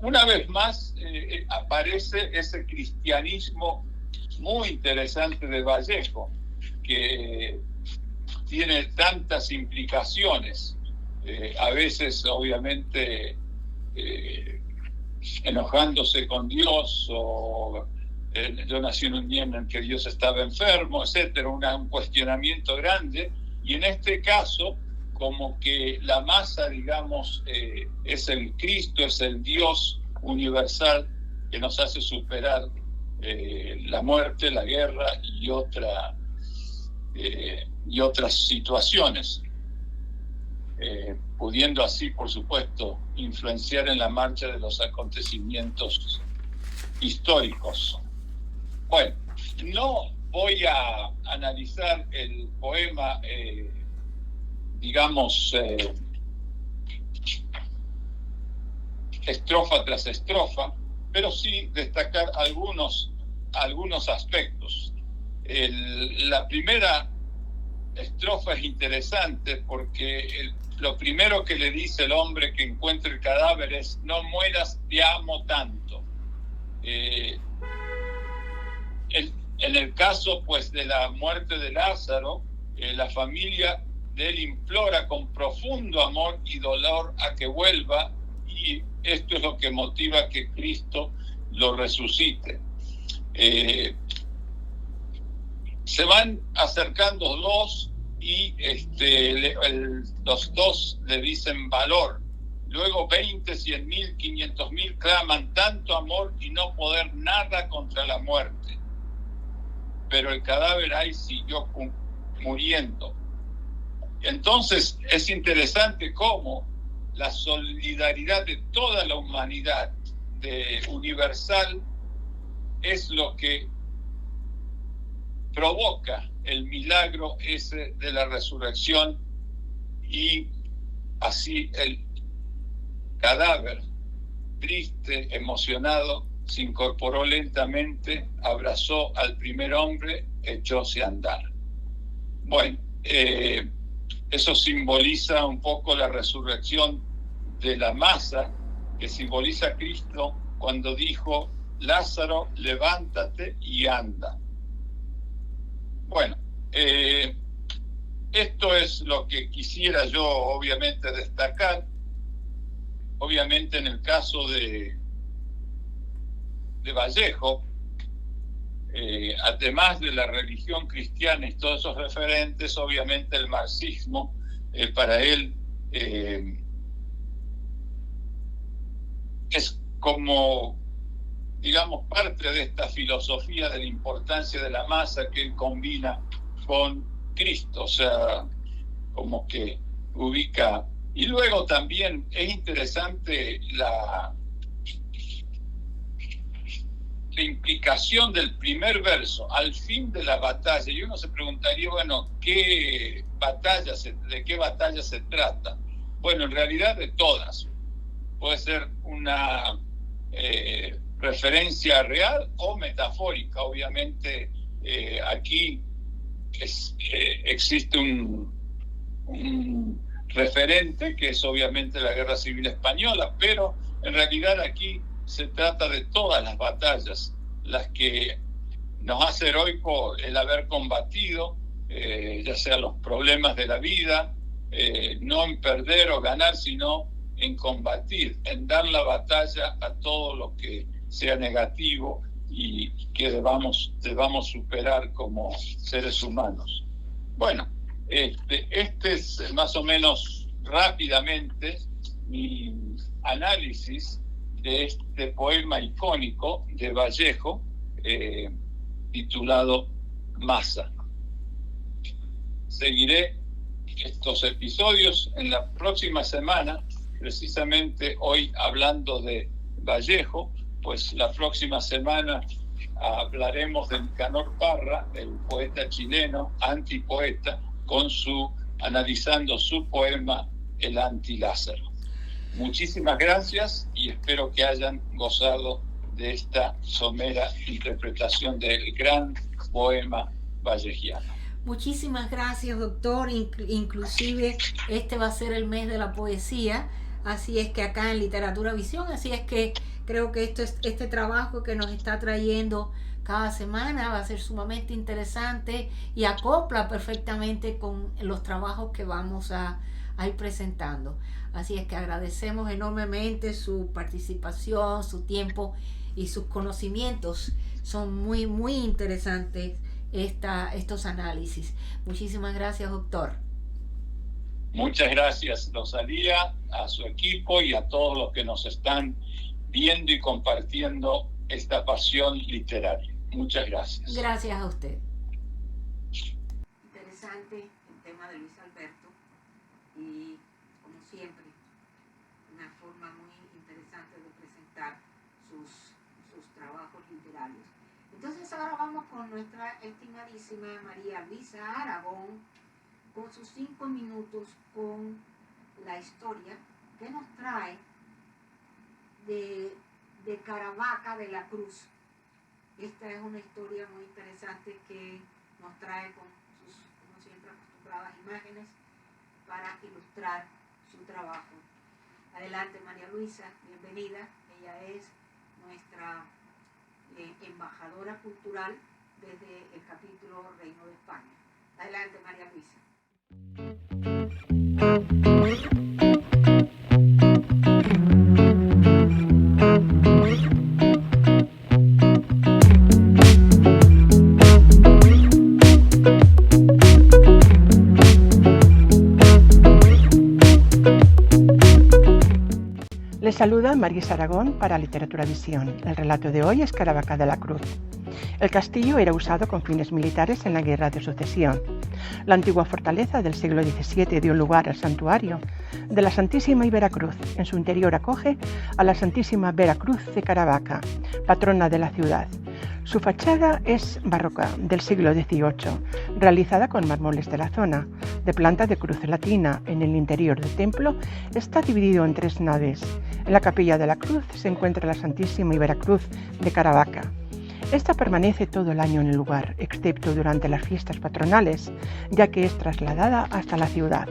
Una vez más aparece ese cristianismo muy interesante de Vallejo, que tiene tantas implicaciones, a veces obviamente enojándose con Dios, o yo nací en un día en el que Dios estaba enfermo, etcétera, un cuestionamiento grande, y en este caso como que la masa, digamos, es el Cristo, es el Dios universal que nos hace superar la muerte, la guerra y otras situaciones, pudiendo así, por supuesto, influenciar en la marcha de los acontecimientos históricos. Bueno, no voy a analizar el poema, digamos, estrofa tras estrofa, pero sí destacar algunos aspectos. La primera estrofa es interesante porque lo primero que le dice el hombre que encuentra el cadáver es: no mueras, te amo tanto. En el caso, pues, de la muerte de Lázaro, la familia de él implora con profundo amor y dolor a que vuelva, y esto es lo que motiva que Cristo lo resucite. Se van acercando dos y los dos le dicen valor. Luego 20, 100.000, 500.000 claman tanto amor y no poder nada contra la muerte. Pero el cadáver ahí siguió muriendo. Entonces es interesante cómo la solidaridad de toda la humanidad, universal, es lo que provoca el milagro ese de la resurrección, y así el cadáver, triste, emocionado, se incorporó lentamente, abrazó al primer hombre, echóse a andar. Bueno, eso simboliza un poco la resurrección de la masa, que simboliza a Cristo cuando dijo: Lázaro, levántate y anda. Bueno, esto es lo que quisiera yo obviamente destacar. Obviamente en el caso de Vallejo, además de la religión cristiana y todos esos referentes, obviamente el marxismo para él es como, digamos, parte de esta filosofía de la importancia de la masa que él combina con Cristo. O sea, como que ubica. Y luego también es interesante la implicación del primer verso al fin de la batalla. Y uno se preguntaría, bueno, ¿de qué batalla se trata? Bueno, en realidad de todas. Puede ser una referencia real o metafórica. Obviamente aquí existe un referente que es obviamente la Guerra Civil Española, pero en realidad aquí se trata de todas las batallas, las que nos hace heroico el haber combatido, ya sea los problemas de la vida, no en perder o ganar, sino en combatir, en dar la batalla a todo lo que sea negativo y que debamos superar como seres humanos. Bueno, este es más o menos rápidamente mi análisis de este poema icónico de Vallejo, titulado Masa. Seguiré estos episodios en la próxima semana, precisamente hoy hablando de Vallejo, pues la próxima semana hablaremos de Nicanor Parra, el poeta chileno, antipoeta, analizando su poema El Antilázaro. Muchísimas gracias y espero que hayan gozado de esta somera interpretación del gran poema vallejiano. Muchísimas gracias, doctor. Inclusive este va a ser el mes de la poesía, así es que acá en Literatura Visión, así es que creo que este trabajo que nos está trayendo cada semana va a ser sumamente interesante y acopla perfectamente con los trabajos que vamos a ir presentando. Así es que agradecemos enormemente su participación, su tiempo y sus conocimientos. Son muy, muy interesantes estos análisis. Muchísimas gracias, doctor. Muchas gracias, Rosalía, a su equipo y a todos los que nos están viendo y compartiendo esta pasión literaria. Muchas gracias. Gracias a usted. Interesante el tema de Luis Alberto y, como siempre, una forma muy interesante de presentar sus trabajos literarios. Entonces ahora vamos con nuestra estimadísima María Luisa Aragón con sus 5 minutos con la historia que nos trae de Caravaca de la Cruz. Esta es una historia muy interesante que nos trae con sus, como siempre, acostumbradas imágenes para ilustrar su trabajo. Adelante, María Luisa, bienvenida. Ella es nuestra embajadora cultural desde el capítulo Reino de España. Adelante, María Luisa. Les saluda Marisa Aragón para Literatura Visión. El relato de hoy es Caravaca de la Cruz. El castillo era usado con fines militares en la Guerra de Sucesión. La antigua fortaleza del siglo XVII dio lugar al santuario de la Santísima y Veracruz. En su interior acoge a la Santísima Veracruz de Caravaca, patrona de la ciudad. Su fachada es barroca del siglo XVIII, realizada con mármoles de la zona, de planta de cruz latina. En el interior del templo está dividido en 3 naves. En la capilla de la cruz se encuentra la Santísima y Veracruz de Caravaca. Esta permanece todo el año en el lugar, excepto durante las fiestas patronales, ya que es trasladada hasta la ciudad.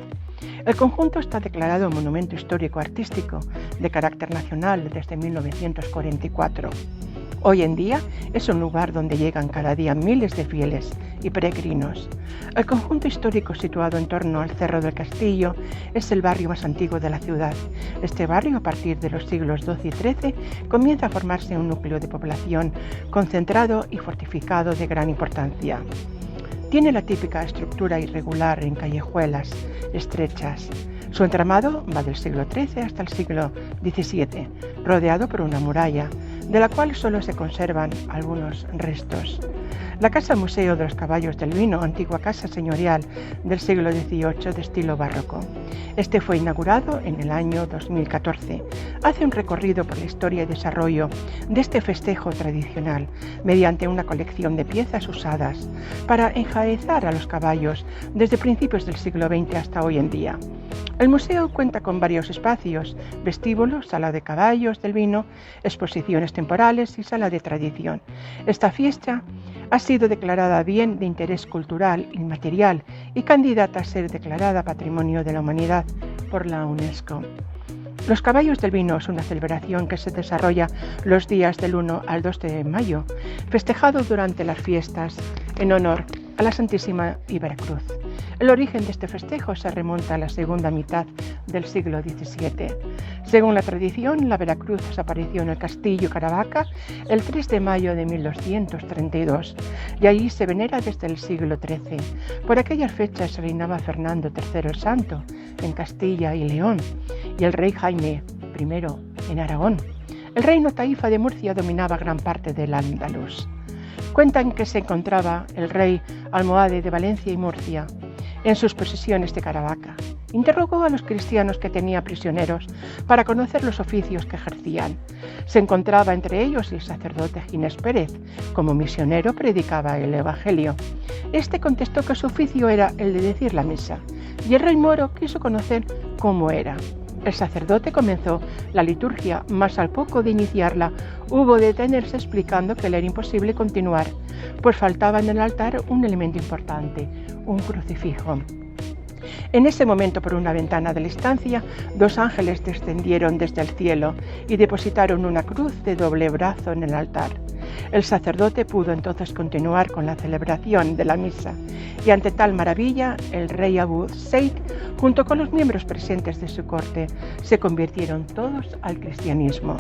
El conjunto está declarado Monumento Histórico-Artístico de carácter nacional desde 1944. Hoy en día es un lugar donde llegan cada día miles de fieles y peregrinos. El conjunto histórico situado en torno al Cerro del Castillo es el barrio más antiguo de la ciudad. Este barrio, a partir de los siglos XII y XIII, comienza a formarse un núcleo de población concentrado y fortificado de gran importancia. Tiene la típica estructura irregular en callejuelas estrechas. Su entramado va del siglo XIII hasta el siglo XVII, rodeado por una muralla. de la cual solo se conservan algunos restos. La Casa Museo de los Caballos del Vino, antigua casa señorial del siglo XVIII de estilo barroco. Este fue inaugurado en el año 2014. Hace un recorrido por la historia y desarrollo de este festejo tradicional mediante una colección de piezas usadas para enjaezar a los caballos desde principios del siglo XX hasta hoy en día. El museo cuenta con varios espacios: vestíbulo, sala de caballos del vino, exposiciones temporales y sala de tradición. Esta fiesta ha sido declarada Bien de Interés Cultural Inmaterial y candidata a ser declarada Patrimonio de la Humanidad por la UNESCO. Los Caballos del Vino es una celebración que se desarrolla los días del 1 al 2 de mayo, festejado durante las fiestas en honor a la Santísima y Veracruz. El origen de este festejo se remonta a la segunda mitad del siglo XVII. Según la tradición, la Veracruz desapareció en el castillo Caravaca el 3 de mayo de 1232 y allí se venera desde el siglo XIII. Por aquellas fechas reinaba Fernando III el Santo en Castilla y León y el rey Jaime I en Aragón. El reino taifa de Murcia dominaba gran parte del Andaluz. Cuentan que se encontraba el rey almohade de Valencia y Murcia en sus posesiones de Caravaca. Interrogó a los cristianos que tenía prisioneros para conocer los oficios que ejercían. Se encontraba entre ellos el sacerdote Ginés Pérez. Como misionero predicaba el Evangelio. Este contestó que su oficio era el de decir la misa, y el rey moro quiso conocer cómo era. El sacerdote comenzó la liturgia, mas al poco de iniciarla hubo de detenerse explicando que le era imposible continuar, pues faltaba en el altar un elemento importante, un crucifijo. En ese momento, por una ventana de la estancia, 2 ángeles descendieron desde el cielo y depositaron una cruz de doble brazo en el altar. El sacerdote pudo entonces continuar con la celebración de la misa, y ante tal maravilla, el rey Abu Said, junto con los miembros presentes de su corte, se convirtieron todos al cristianismo.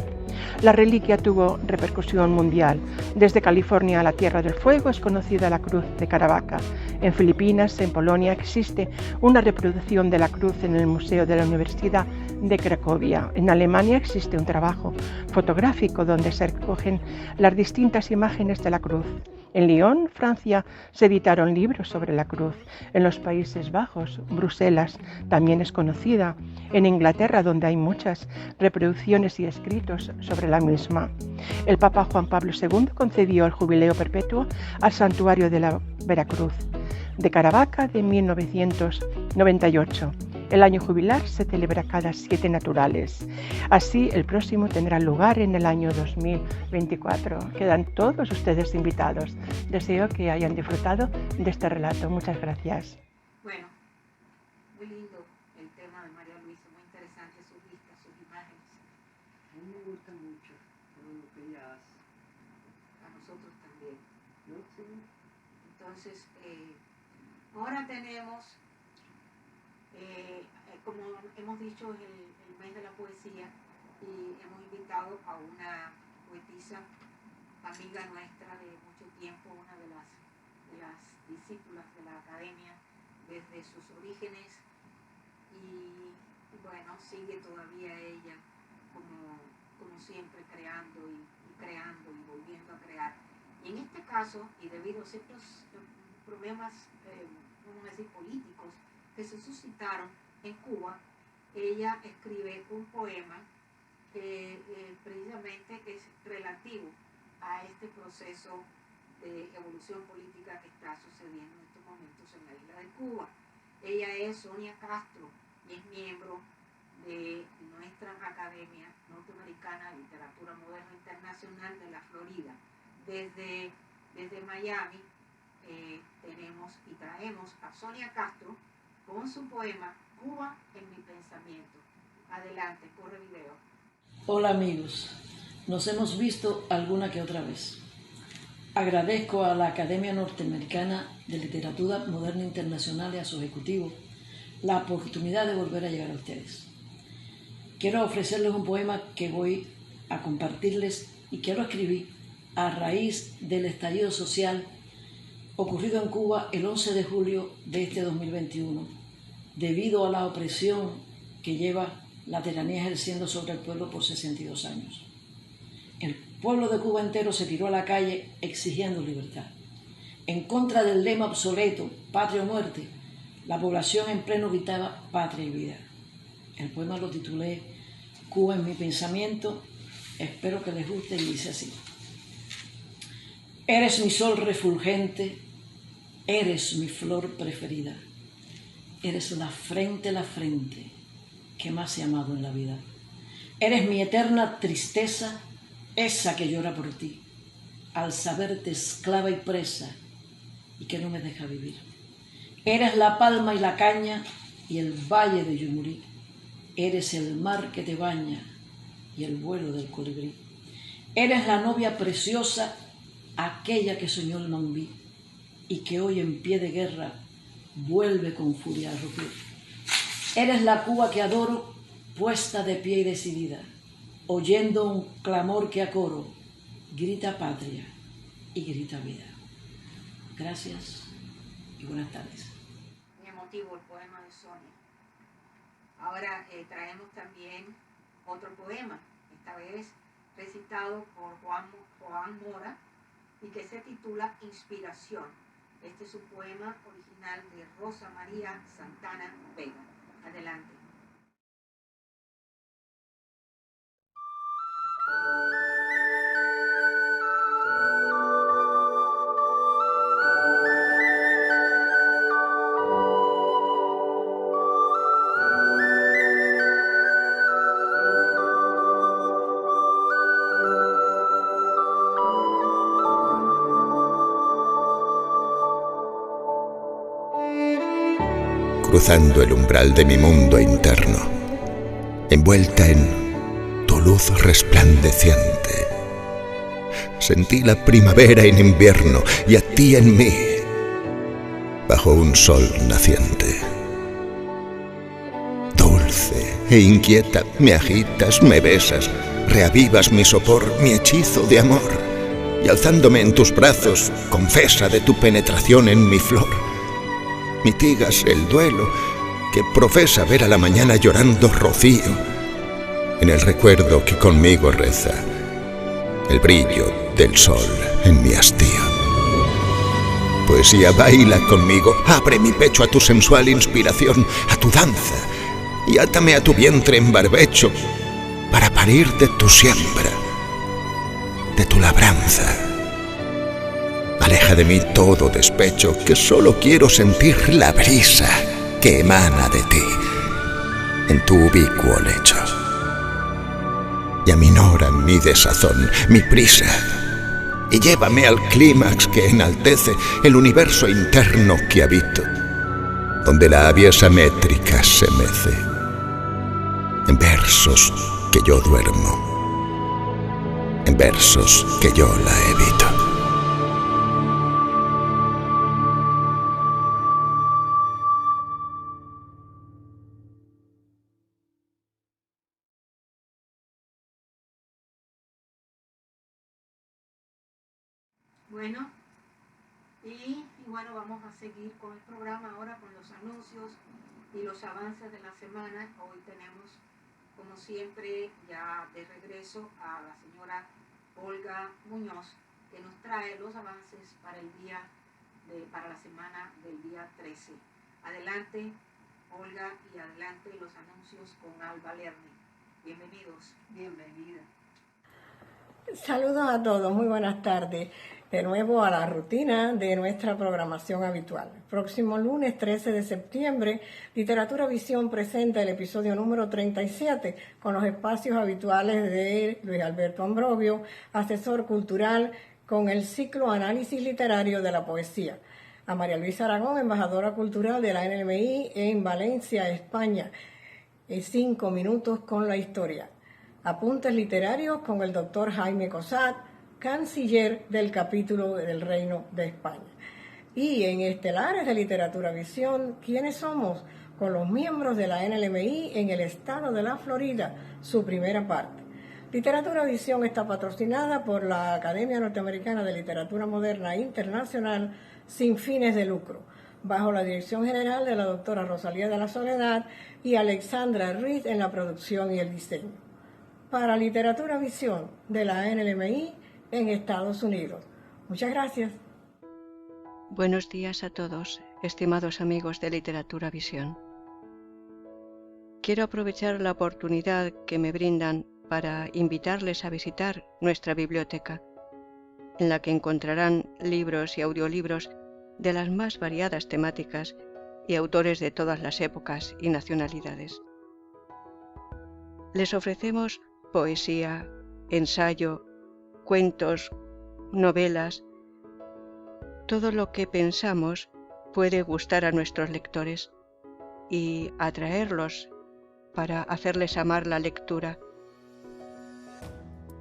La reliquia tuvo repercusión mundial. Desde California a la Tierra del Fuego es conocida la cruz de Caravaca. En Filipinas, en Polonia, existe una reproducción de la cruz en el Museo de la Universidad de Cracovia. En Alemania existe un trabajo fotográfico donde se recogen las distintas imágenes de la cruz. En Lyon, Francia, se editaron libros sobre la cruz. En los Países Bajos, Bruselas también es conocida. En Inglaterra, donde hay muchas reproducciones y escritos sobre la misma. El Papa Juan Pablo II concedió el jubileo perpetuo al santuario de la Veracruz de Caravaca de 1998. El año jubilar se celebra cada 7 naturales. Así, el próximo tendrá lugar en el año 2024. Quedan todos ustedes invitados. Deseo que hayan disfrutado de este relato. Muchas gracias. Bueno, muy lindo el tema de María Luisa, muy interesante sus vistas, sus imágenes. A mí me gusta mucho todo lo que ella hace. A nosotros también. ¿No? Sí. Entonces, ahora tenemos, como hemos dicho, el mes de la poesía, y hemos invitado a una poetisa, amiga nuestra de mucho tiempo, una de las discípulas de la academia desde sus orígenes, y bueno, sigue todavía ella como siempre creando y volviendo a crear. Y en este caso, y debido a ciertos problemas, vamos a decir, políticos que se suscitaron en Cuba, ella escribe un poema que precisamente es relativo a este proceso de evolución política que está sucediendo en estos momentos en la isla de Cuba. Ella es Sonia Castro y es miembro de nuestra Academia Norteamericana de Literatura Moderna Internacional de la Florida. Desde Miami tenemos y traemos a Sonia Castro con su poema Cuba en mi pensamiento. Adelante, corre video. Hola amigos, nos hemos visto alguna que otra vez. Agradezco a la Academia Norteamericana de Literatura Moderna Internacional y a su ejecutivo la oportunidad de volver a llegar a ustedes. Quiero ofrecerles un poema que voy a compartirles y que lo escribí a raíz del estallido social ocurrido en Cuba el 11 de julio de este 2021, debido a la opresión que lleva la tiranía ejerciendo sobre el pueblo por 62 años. El pueblo de Cuba entero se tiró a la calle exigiendo libertad. En contra del lema obsoleto, patria o muerte, la población en pleno gritaba patria y vida. El poema lo titulé Cuba en mi pensamiento, espero que les guste y dice así. Eres mi sol refulgente, eres mi flor preferida, eres la frente que más he amado en la vida. Eres mi eterna tristeza, esa que llora por ti, al saberte esclava y presa y que no me deja vivir. Eres la palma y la caña y el valle de Yumurí, eres el mar que te baña y el vuelo del colibrí. Eres la novia preciosa, aquella que soñó el mambí y que hoy en pie de guerra vuelve con furia a rugir. Eres la Cuba que adoro, puesta de pie y decidida, oyendo un clamor que a coro grita patria y grita vida. Gracias y buenas tardes. Muy emotivo el poema de Sonia. Ahora traemos también otro poema, esta vez recitado por Juan Mora, y que se titula Inspiración. Este es un poema original de Rosa María Santana Vega. Adelante. Cruzando el umbral de mi mundo interno, envuelta en tu luz resplandeciente, sentí la primavera en invierno y a ti en mí, bajo un sol naciente. Dulce e inquieta, me agitas, me besas, reavivas mi sopor, mi hechizo de amor, y alzándome en tus brazos, confesa de tu penetración en mi flor. Mitigas el duelo que profesa ver a la mañana llorando rocío en el recuerdo que conmigo reza el brillo del sol en mi hastío. Poesía, baila conmigo, abre mi pecho a tu sensual inspiración, a tu danza, y átame a tu vientre en barbecho para parir de tu siembra, de tu labranza. Aleja de mí todo despecho, que solo quiero sentir la brisa que emana de ti en tu ubicuo lecho. Y aminora mi desazón, mi prisa, y llévame al clímax que enaltece el universo interno que habito, donde la aviesa métrica se mece en versos que yo duermo, en versos que yo la evito. Bueno, vamos a seguir con el programa ahora con los anuncios y los avances de la semana. Hoy tenemos, como siempre, ya de regreso a la señora Olga Muñoz, que nos trae los avances para para la semana del día 13. Adelante, Olga, y adelante los anuncios con Alba Lerner. Bienvenidos. Bienvenida. Saludos a todos, muy buenas tardes. De nuevo a la rutina de nuestra programación habitual. Próximo lunes 13 de septiembre, Literatura Visión presenta el episodio número 37 con los espacios habituales de Luis Alberto Ambrobio, asesor cultural, con el ciclo Análisis Literario de la Poesía. A María Luisa Aragón, embajadora cultural de la NMI en Valencia, España. 5 minutos con la historia. Apuntes literarios con el doctor Jaime Cosat, canciller del capítulo del Reino de España. Y en Estelares de Literatura Visión, ¿quiénes somos? Con los miembros de la NLMI en el estado de la Florida, su primera parte. Literatura Visión está patrocinada por la Academia Norteamericana de Literatura Moderna Internacional sin fines de lucro, bajo la dirección general de la doctora Rosalía de la Soledad y Alexandra Ruiz en la producción y el diseño. Para Literatura Visión de la NLMI, en Estados Unidos. Muchas gracias. Buenos días a todos, estimados amigos de Literatura Visión. Quiero aprovechar la oportunidad que me brindan para invitarles a visitar nuestra biblioteca, en la que encontrarán libros y audiolibros de las más variadas temáticas y autores de todas las épocas y nacionalidades. Les ofrecemos poesía, ensayo, cuentos, novelas, todo lo que pensamos puede gustar a nuestros lectores y atraerlos para hacerles amar la lectura.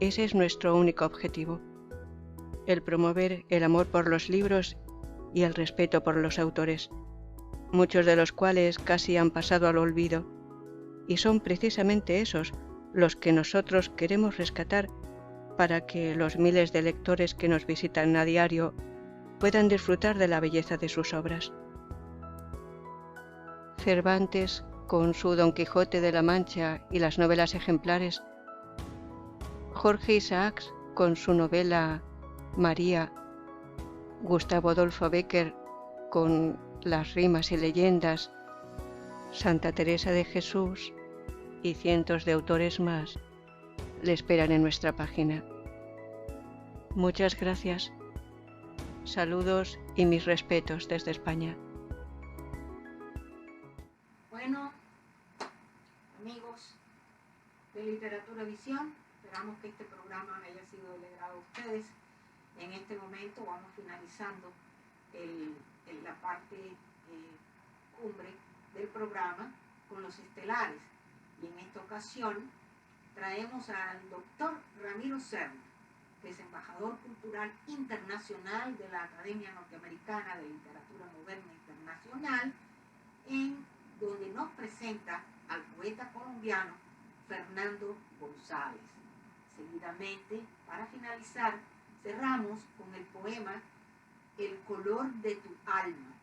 Ese es nuestro único objetivo, el promover el amor por los libros y el respeto por los autores, muchos de los cuales casi han pasado al olvido, y son precisamente esos los que nosotros queremos rescatar para que los miles de lectores que nos visitan a diario puedan disfrutar de la belleza de sus obras. Cervantes, con su Don Quijote de la Mancha y las novelas ejemplares, Jorge Isaacs, con su novela María, Gustavo Adolfo Bécquer, con las rimas y leyendas, Santa Teresa de Jesús y cientos de autores más, le esperan en nuestra página. Muchas gracias. Saludos y mis respetos desde España. Bueno, amigos de Literatura Visión, esperamos que este programa haya sido del agrado de ustedes. En este momento vamos finalizando la parte cumbre del programa con los estelares. Y en esta ocasión traemos al doctor Ramiro Serna, que es embajador cultural internacional de la Academia Norteamericana de Literatura Moderna Internacional, en donde nos presenta al poeta colombiano Fernando González. Seguidamente, para finalizar, cerramos con el poema El color de tu alma,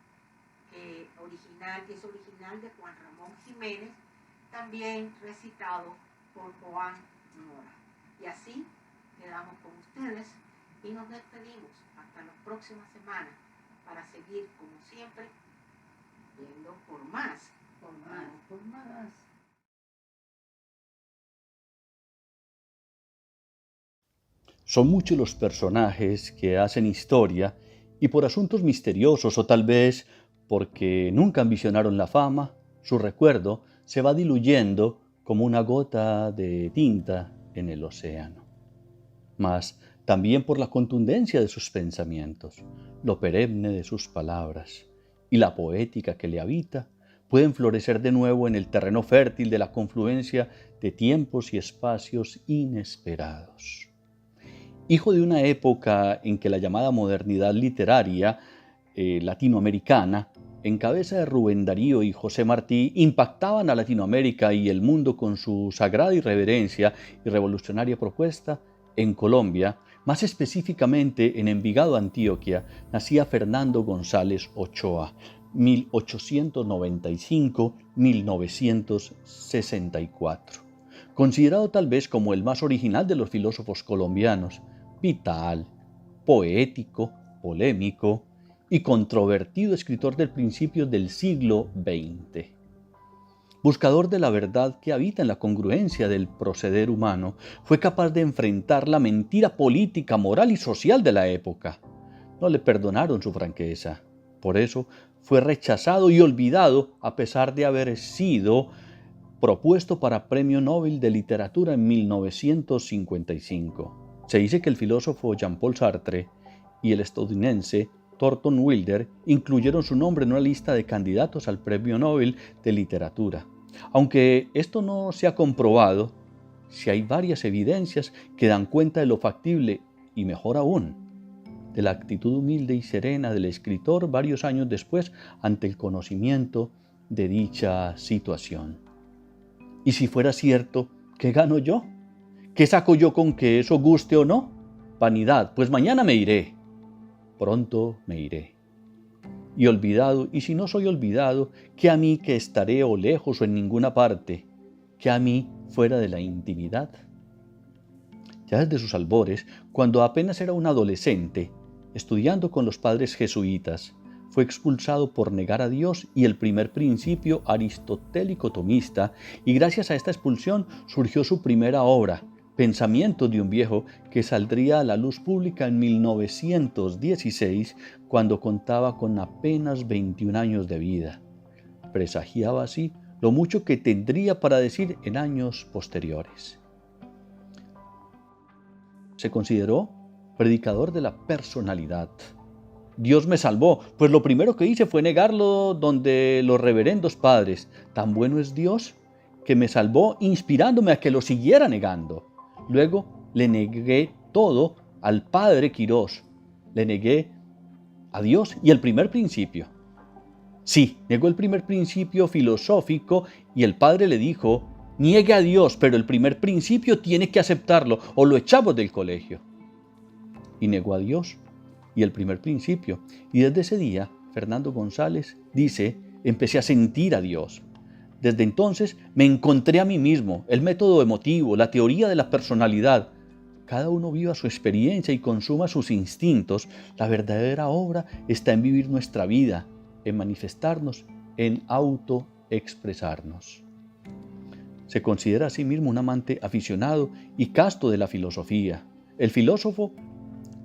que es original de Juan Ramón Jiménez, también recitado por Juan Mora. Y así quedamos con ustedes y nos despedimos hasta la próxima semana para seguir, como siempre, yendo por más. Por más. Son muchos los personajes que hacen historia y por asuntos misteriosos o tal vez porque nunca ambicionaron la fama, su recuerdo se va diluyendo como una gota de tinta en el océano. Mas también por la contundencia de sus pensamientos, lo perenne de sus palabras y la poética que le habita, pueden florecer de nuevo en el terreno fértil de la confluencia de tiempos y espacios inesperados. Hijo de una época en que la llamada modernidad literaria latinoamericana, en cabeza de Rubén Darío y José Martí, impactaban a Latinoamérica y el mundo con su sagrada irreverencia y revolucionaria propuesta, en Colombia, más específicamente en Envigado, Antioquia, nacía Fernando González Ochoa, 1895-1964. Considerado tal vez como el más original de los filósofos colombianos, vital, poético, polémico y controvertido escritor del principio del siglo XX. Buscador de la verdad que habita en la congruencia del proceder humano, fue capaz de enfrentar la mentira política, moral y social de la época. No le perdonaron su franqueza. Por eso fue rechazado y olvidado a pesar de haber sido propuesto para Premio Nobel de Literatura en 1955. Se dice que el filósofo Jean-Paul Sartre y el estadounidense Thornton Wilder incluyeron su nombre en una lista de candidatos al Premio Nobel de Literatura. Aunque esto no se ha comprobado, sí hay varias evidencias que dan cuenta de lo factible y, mejor aún, de la actitud humilde y serena del escritor varios años después ante el conocimiento de dicha situación. Y si fuera cierto, ¿qué gano yo? ¿Qué saco yo con que eso guste o no? Vanidad, pues mañana me iré. Pronto me iré. Y olvidado, y si no soy olvidado, ¿qué a mí que estaré o lejos o en ninguna parte? ¿Qué a mí fuera de la intimidad? Ya desde sus albores, cuando apenas era un adolescente, estudiando con los padres jesuitas, fue expulsado por negar a Dios y el primer principio aristotélico tomista, y gracias a esta expulsión surgió su primera obra, Pensamientos de un viejo, que saldría a la luz pública en 1916, cuando contaba con apenas 21 años de vida. Presagiaba así lo mucho que tendría para decir en años posteriores. Se consideró predicador de la personalidad. Dios me salvó, pues lo primero que hice fue negarlo donde los reverendos padres. Tan bueno es Dios que me salvó inspirándome a que lo siguiera negando. Luego le negué todo al padre Quirós. Le negué a Dios y el primer principio. Sí, negó el primer principio filosófico y el padre le dijo: niegue a Dios, pero el primer principio tiene que aceptarlo o lo echamos del colegio. Y negó a Dios y el primer principio. Y desde ese día, Fernando González dice, empecé a sentir a Dios. Desde entonces me encontré a mí mismo, el método emotivo, la teoría de la personalidad. Cada uno viva su experiencia y consuma sus instintos. La verdadera obra está en vivir nuestra vida, en manifestarnos, en autoexpresarnos. Se considera a sí mismo un amante aficionado y casto de la filosofía. El filósofo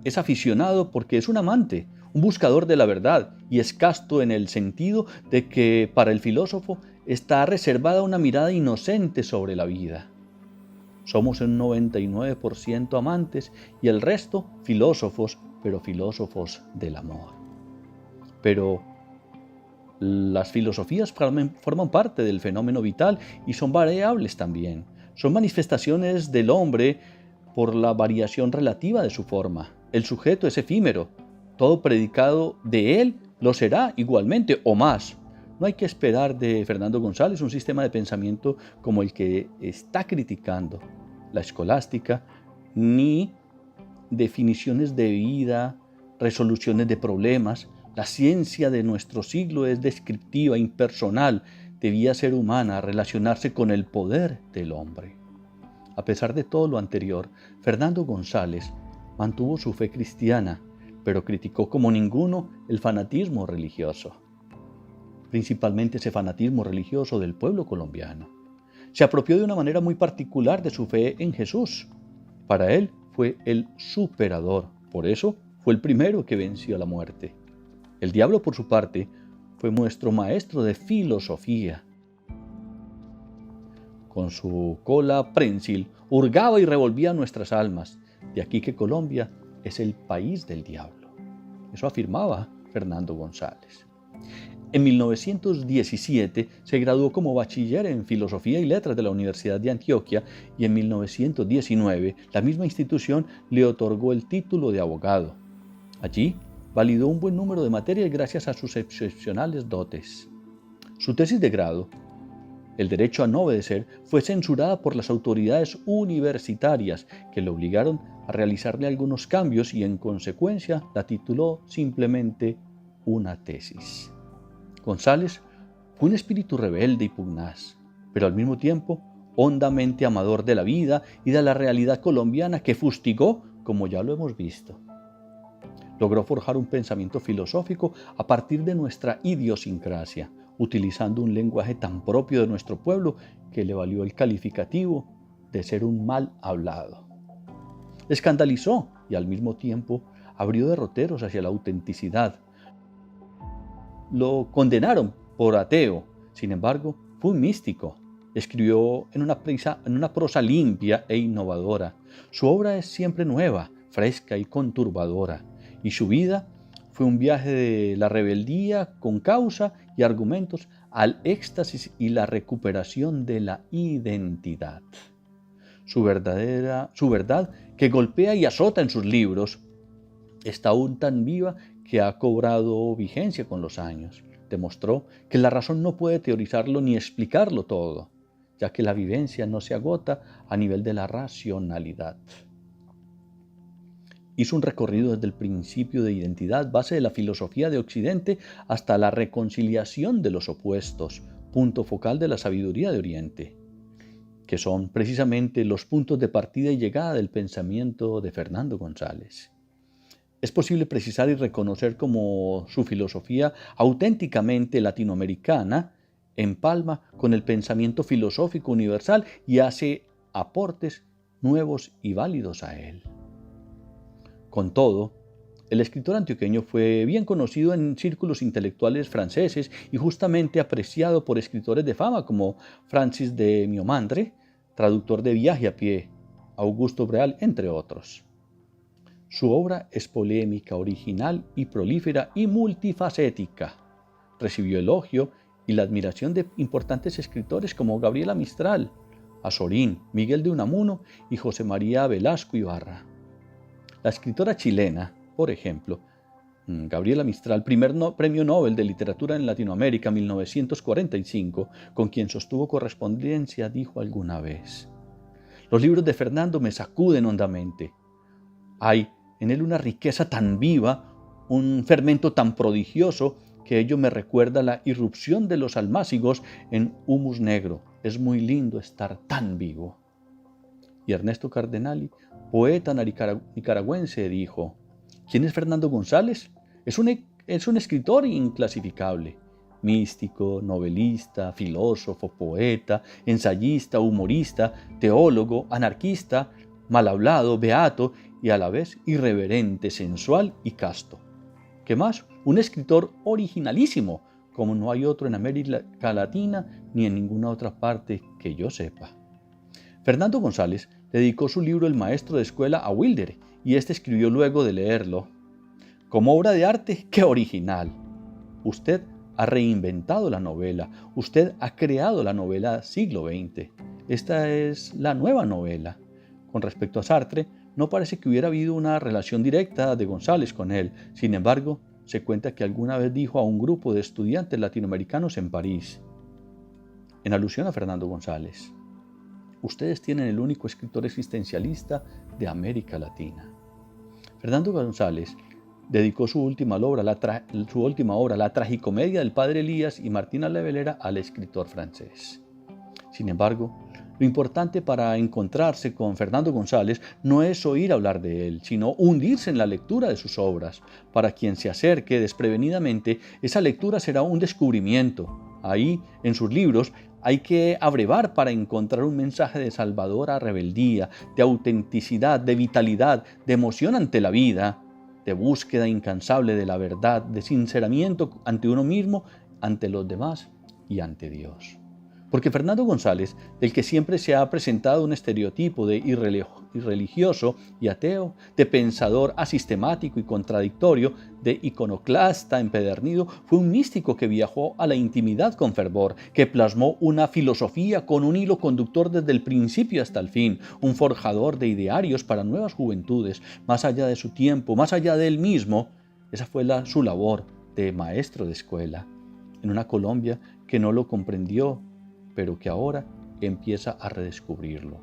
es aficionado porque es un amante, un buscador de la verdad, y es casto en el sentido de que para el filósofo está reservada una mirada inocente sobre la vida. Somos un 99% amantes y el resto filósofos, pero filósofos del amor. Pero las filosofías forman parte del fenómeno vital y son variables también. Son manifestaciones del hombre por la variación relativa de su forma. El sujeto es efímero. Todo predicado de él lo será igualmente o más. No hay que esperar de Fernando González un sistema de pensamiento como el que está criticando la escolástica, ni definiciones de vida, resoluciones de problemas. La ciencia de nuestro siglo es descriptiva, impersonal, debía ser humana, relacionarse con el poder del hombre. A pesar de todo lo anterior, Fernando González mantuvo su fe cristiana, pero criticó como ninguno el fanatismo religioso, principalmente ese fanatismo religioso del pueblo colombiano. Se apropió de una manera muy particular de su fe en Jesús. Para él fue el superador, por eso fue el primero que venció a la muerte. El diablo, por su parte, fue nuestro maestro de filosofía. Con su cola prensil, hurgaba y revolvía nuestras almas. De aquí que Colombia es el país del diablo. Eso afirmaba Fernando González. En 1917 se graduó como bachiller en Filosofía y Letras de la Universidad de Antioquia y en 1919 la misma institución le otorgó el título de abogado. Allí validó un buen número de materias gracias a sus excepcionales dotes. Su tesis de grado, El derecho a no obedecer, fue censurada por las autoridades universitarias que le obligaron a realizarle algunos cambios y en consecuencia la tituló simplemente una tesis. González fue un espíritu rebelde y pugnaz, pero al mismo tiempo hondamente amador de la vida y de la realidad colombiana que fustigó, como ya lo hemos visto. Logró forjar un pensamiento filosófico a partir de nuestra idiosincrasia, utilizando un lenguaje tan propio de nuestro pueblo que le valió el calificativo de ser un mal hablado. Escandalizó y al mismo tiempo abrió derroteros hacia la autenticidad. Lo condenaron por ateo, sin embargo, fue un místico. Escribió en una prosa limpia e innovadora. Su obra es siempre nueva, fresca y conturbadora, y su vida fue un viaje de la rebeldía con causa y argumentos al éxtasis y la recuperación de la identidad. Su verdad, que golpea y azota en sus libros, está aún tan viva que ha cobrado vigencia con los años. Demostró que la razón no puede teorizarlo ni explicarlo todo, ya que la vivencia no se agota a nivel de la racionalidad. Hizo un recorrido desde el principio de identidad, base de la filosofía de Occidente, hasta la reconciliación de los opuestos, punto focal de la sabiduría de Oriente. que son precisamente los puntos de partida y llegada del pensamiento de Fernando González. Es posible precisar y reconocer cómo su filosofía auténticamente latinoamericana empalma con el pensamiento filosófico universal y hace aportes nuevos y válidos a él. Con todo, el escritor antioqueño fue bien conocido en círculos intelectuales franceses y justamente apreciado por escritores de fama como Francis de Miomandre, traductor de Viaje a pie, Augusto Breal, entre otros. Su obra es polémica, original y prolífera y multifacética. Recibió elogio y la admiración de importantes escritores como Gabriela Mistral, Azorín, Miguel de Unamuno y José María Velasco Ibarra. La escritora chilena, por ejemplo, Gabriela Mistral, premio Nobel de Literatura en Latinoamérica 1945, con quien sostuvo correspondencia, dijo alguna vez: «Los libros de Fernando me sacuden hondamente. Hay en él una riqueza tan viva, un fermento tan prodigioso, que ello me recuerda la irrupción de los almácigos en humus negro. Es muy lindo estar tan vivo». Y Ernesto Cardenali, poeta nicaragüense, dijo: «¿Quién es Fernando González? Es un escritor inclasificable, místico, novelista, filósofo, poeta, ensayista, humorista, teólogo, anarquista, mal hablado, beato y a la vez irreverente, sensual y casto. ¿Qué más? Un escritor originalísimo, como no hay otro en América Latina ni en ninguna otra parte que yo sepa». Fernando González dedicó su libro El maestro de escuela a Wilder, y este escribió luego de leerlo: «Como obra de arte, ¡qué original! Usted ha reinventado la novela, usted ha creado la novela siglo XX. Esta es la nueva novela». Con respecto a Sartre, no parece que hubiera habido una relación directa de González con él. Sin embargo, se cuenta que alguna vez dijo a un grupo de estudiantes latinoamericanos en París, en alusión a Fernando González: «Ustedes tienen el único escritor existencialista de América Latina». Fernando González dedicó su última obra, la tragicomedia del padre Elías y Martina Levelera, al escritor francés. Sin embargo, lo importante para encontrarse con Fernando González no es oír hablar de él, sino hundirse en la lectura de sus obras. Para quien se acerque desprevenidamente, esa lectura será un descubrimiento. Ahí, en sus libros, hay que abrevar para encontrar un mensaje de salvadora rebeldía, de autenticidad, de vitalidad, de emoción ante la vida, de búsqueda incansable de la verdad, de sinceramiento ante uno mismo, ante los demás y ante Dios. Porque Fernando González, del que siempre se ha presentado un estereotipo de irreligioso y ateo, de pensador asistemático y contradictorio, de iconoclasta empedernido, fue un místico que viajó a la intimidad con fervor, que plasmó una filosofía con un hilo conductor desde el principio hasta el fin, un forjador de idearios para nuevas juventudes, más allá de su tiempo, más allá de él mismo. Esa fue su labor de maestro de escuela, en una Colombia que no lo comprendió, pero que ahora empieza a redescubrirlo.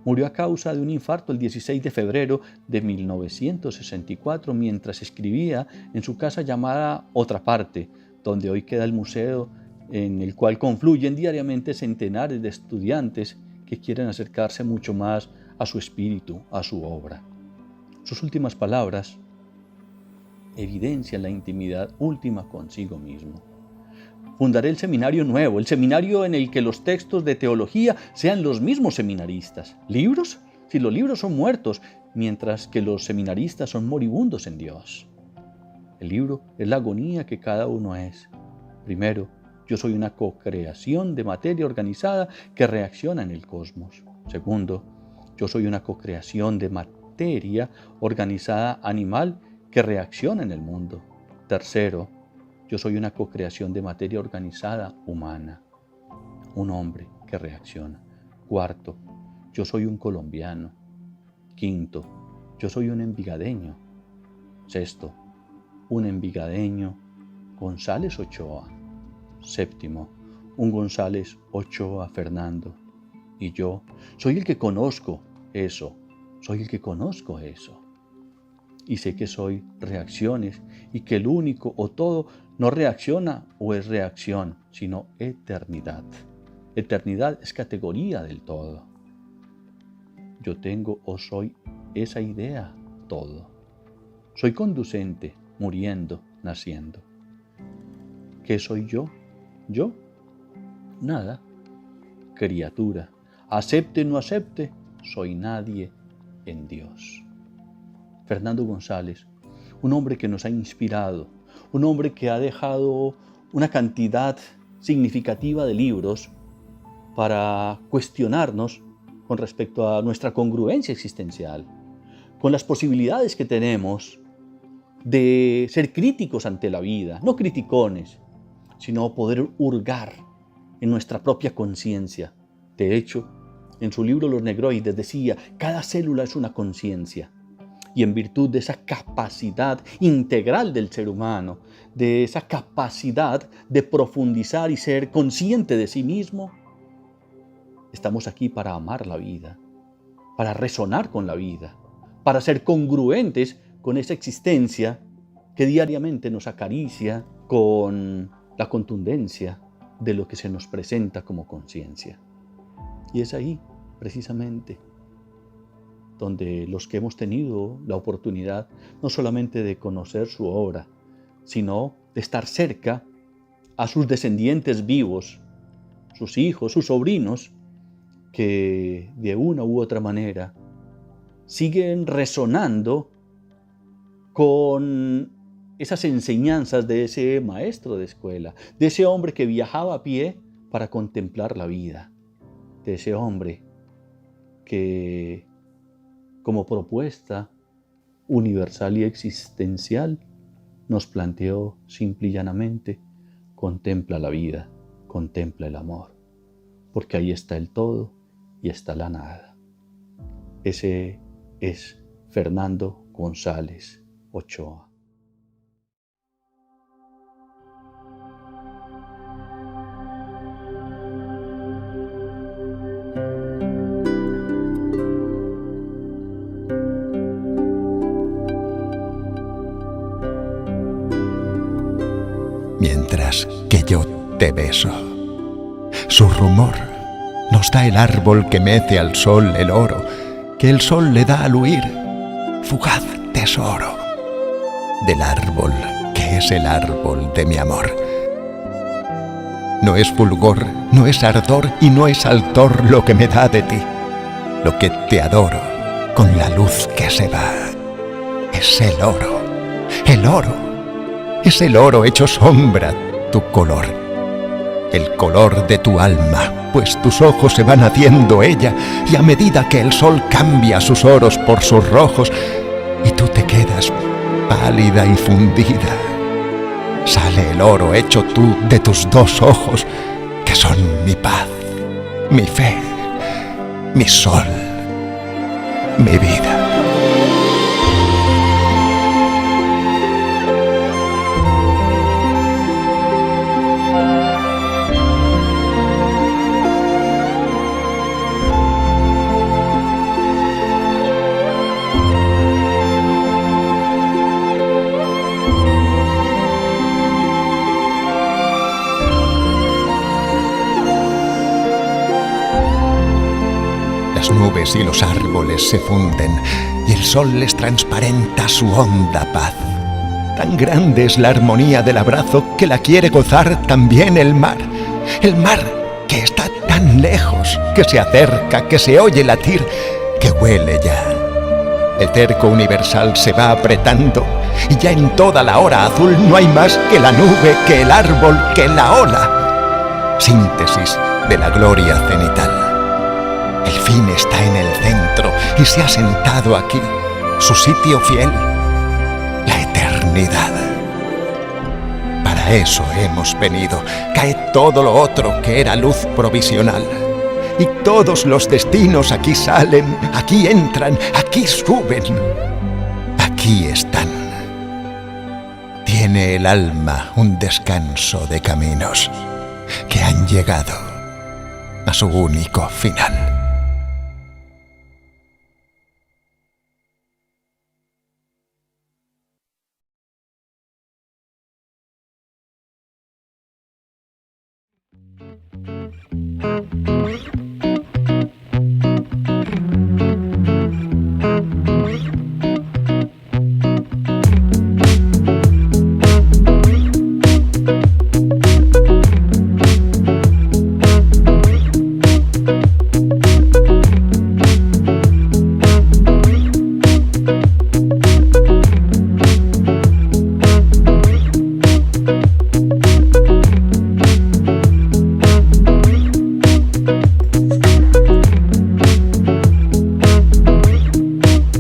Murió a causa de un infarto el 16 de febrero de 1964 mientras escribía en su casa llamada Otra Parte, donde hoy queda el museo en el cual confluyen diariamente centenares de estudiantes que quieren acercarse mucho más a su espíritu, a su obra. Sus últimas palabras evidencian la intimidad última consigo mismo. Fundaré el seminario nuevo, el seminario en el que los textos de teología sean los mismos seminaristas. ¿Libros? Si los libros son muertos, mientras que los seminaristas son moribundos en Dios. El libro es la agonía que cada uno es. Primero, yo soy una co-creación de materia organizada que reacciona en el cosmos. Segundo, yo soy una co-creación de materia organizada animal que reacciona en el mundo. Tercero, yo soy una co-creación de materia organizada humana, un hombre que reacciona. Cuarto, yo soy un colombiano. Quinto, yo soy un envigadeño. Sexto, un envigadeño, González Ochoa. Séptimo, un González Ochoa Fernando. Y yo soy el que conozco eso, Y sé que soy reacciones y que el único o todo no reacciona o es reacción, sino eternidad. Eternidad es categoría del todo. Yo tengo o soy esa idea todo. Soy conducente, muriendo, naciendo. ¿Qué soy yo? ¿Yo? Nada. Criatura. Acepte o no acepte, soy nadie en Dios. Fernando González, un hombre que nos ha inspirado, un hombre que ha dejado una cantidad significativa de libros para cuestionarnos con respecto a nuestra congruencia existencial, con las posibilidades que tenemos de ser críticos ante la vida, no criticones, sino poder hurgar en nuestra propia conciencia. De hecho, en su libro Los Negroides decía, cada célula es una conciencia. Y en virtud de esa capacidad integral del ser humano, de esa capacidad de profundizar y ser consciente de sí mismo, estamos aquí para amar la vida, para resonar con la vida, para ser congruentes con esa existencia que diariamente nos acaricia con la contundencia de lo que se nos presenta como conciencia. Y es ahí, precisamente, donde los que hemos tenido la oportunidad no solamente de conocer su obra, sino de estar cerca a sus descendientes vivos, sus hijos, sus sobrinos, que de una u otra manera siguen resonando con esas enseñanzas de ese maestro de escuela, de ese hombre que viajaba a pie para contemplar la vida, de ese hombre que, como propuesta universal y existencial, nos planteó simple y llanamente: contempla la vida, contempla el amor, porque ahí está el todo y está la nada. Ese es Fernando González Ochoa. Mientras que yo te beso, su rumor nos da el árbol que mece al sol el oro, que el sol le da al huir, fugaz tesoro del árbol que es el árbol de mi amor. No es fulgor, no es ardor y no es altor lo que me da de ti, lo que te adoro con la luz que se va. Es el oro, es el oro hecho sombra, tu color, el color de tu alma, pues tus ojos se van haciendo ella, y a medida que el sol cambia sus oros por sus rojos, y tú te quedas pálida y fundida, sale el oro hecho tú de tus dos ojos, que son mi paz, mi fe, mi sol, mi vida. Las nubes y los árboles se funden y el sol les transparenta su honda paz. Tan grande es la armonía del abrazo que la quiere gozar también el mar que está tan lejos, que se acerca, que se oye latir, que huele ya. El cerco universal se va apretando y ya en toda la hora azul no hay más que la nube, que el árbol, que la ola. Síntesis de la gloria cenital. El fin está en el centro y se ha sentado aquí, su sitio fiel, la eternidad. Para eso hemos venido. Cae todo lo otro que era luz provisional. Y todos los destinos aquí salen, aquí entran, aquí suben, aquí están. Tiene el alma un descanso de caminos que han llegado a su único final.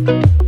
Cruz.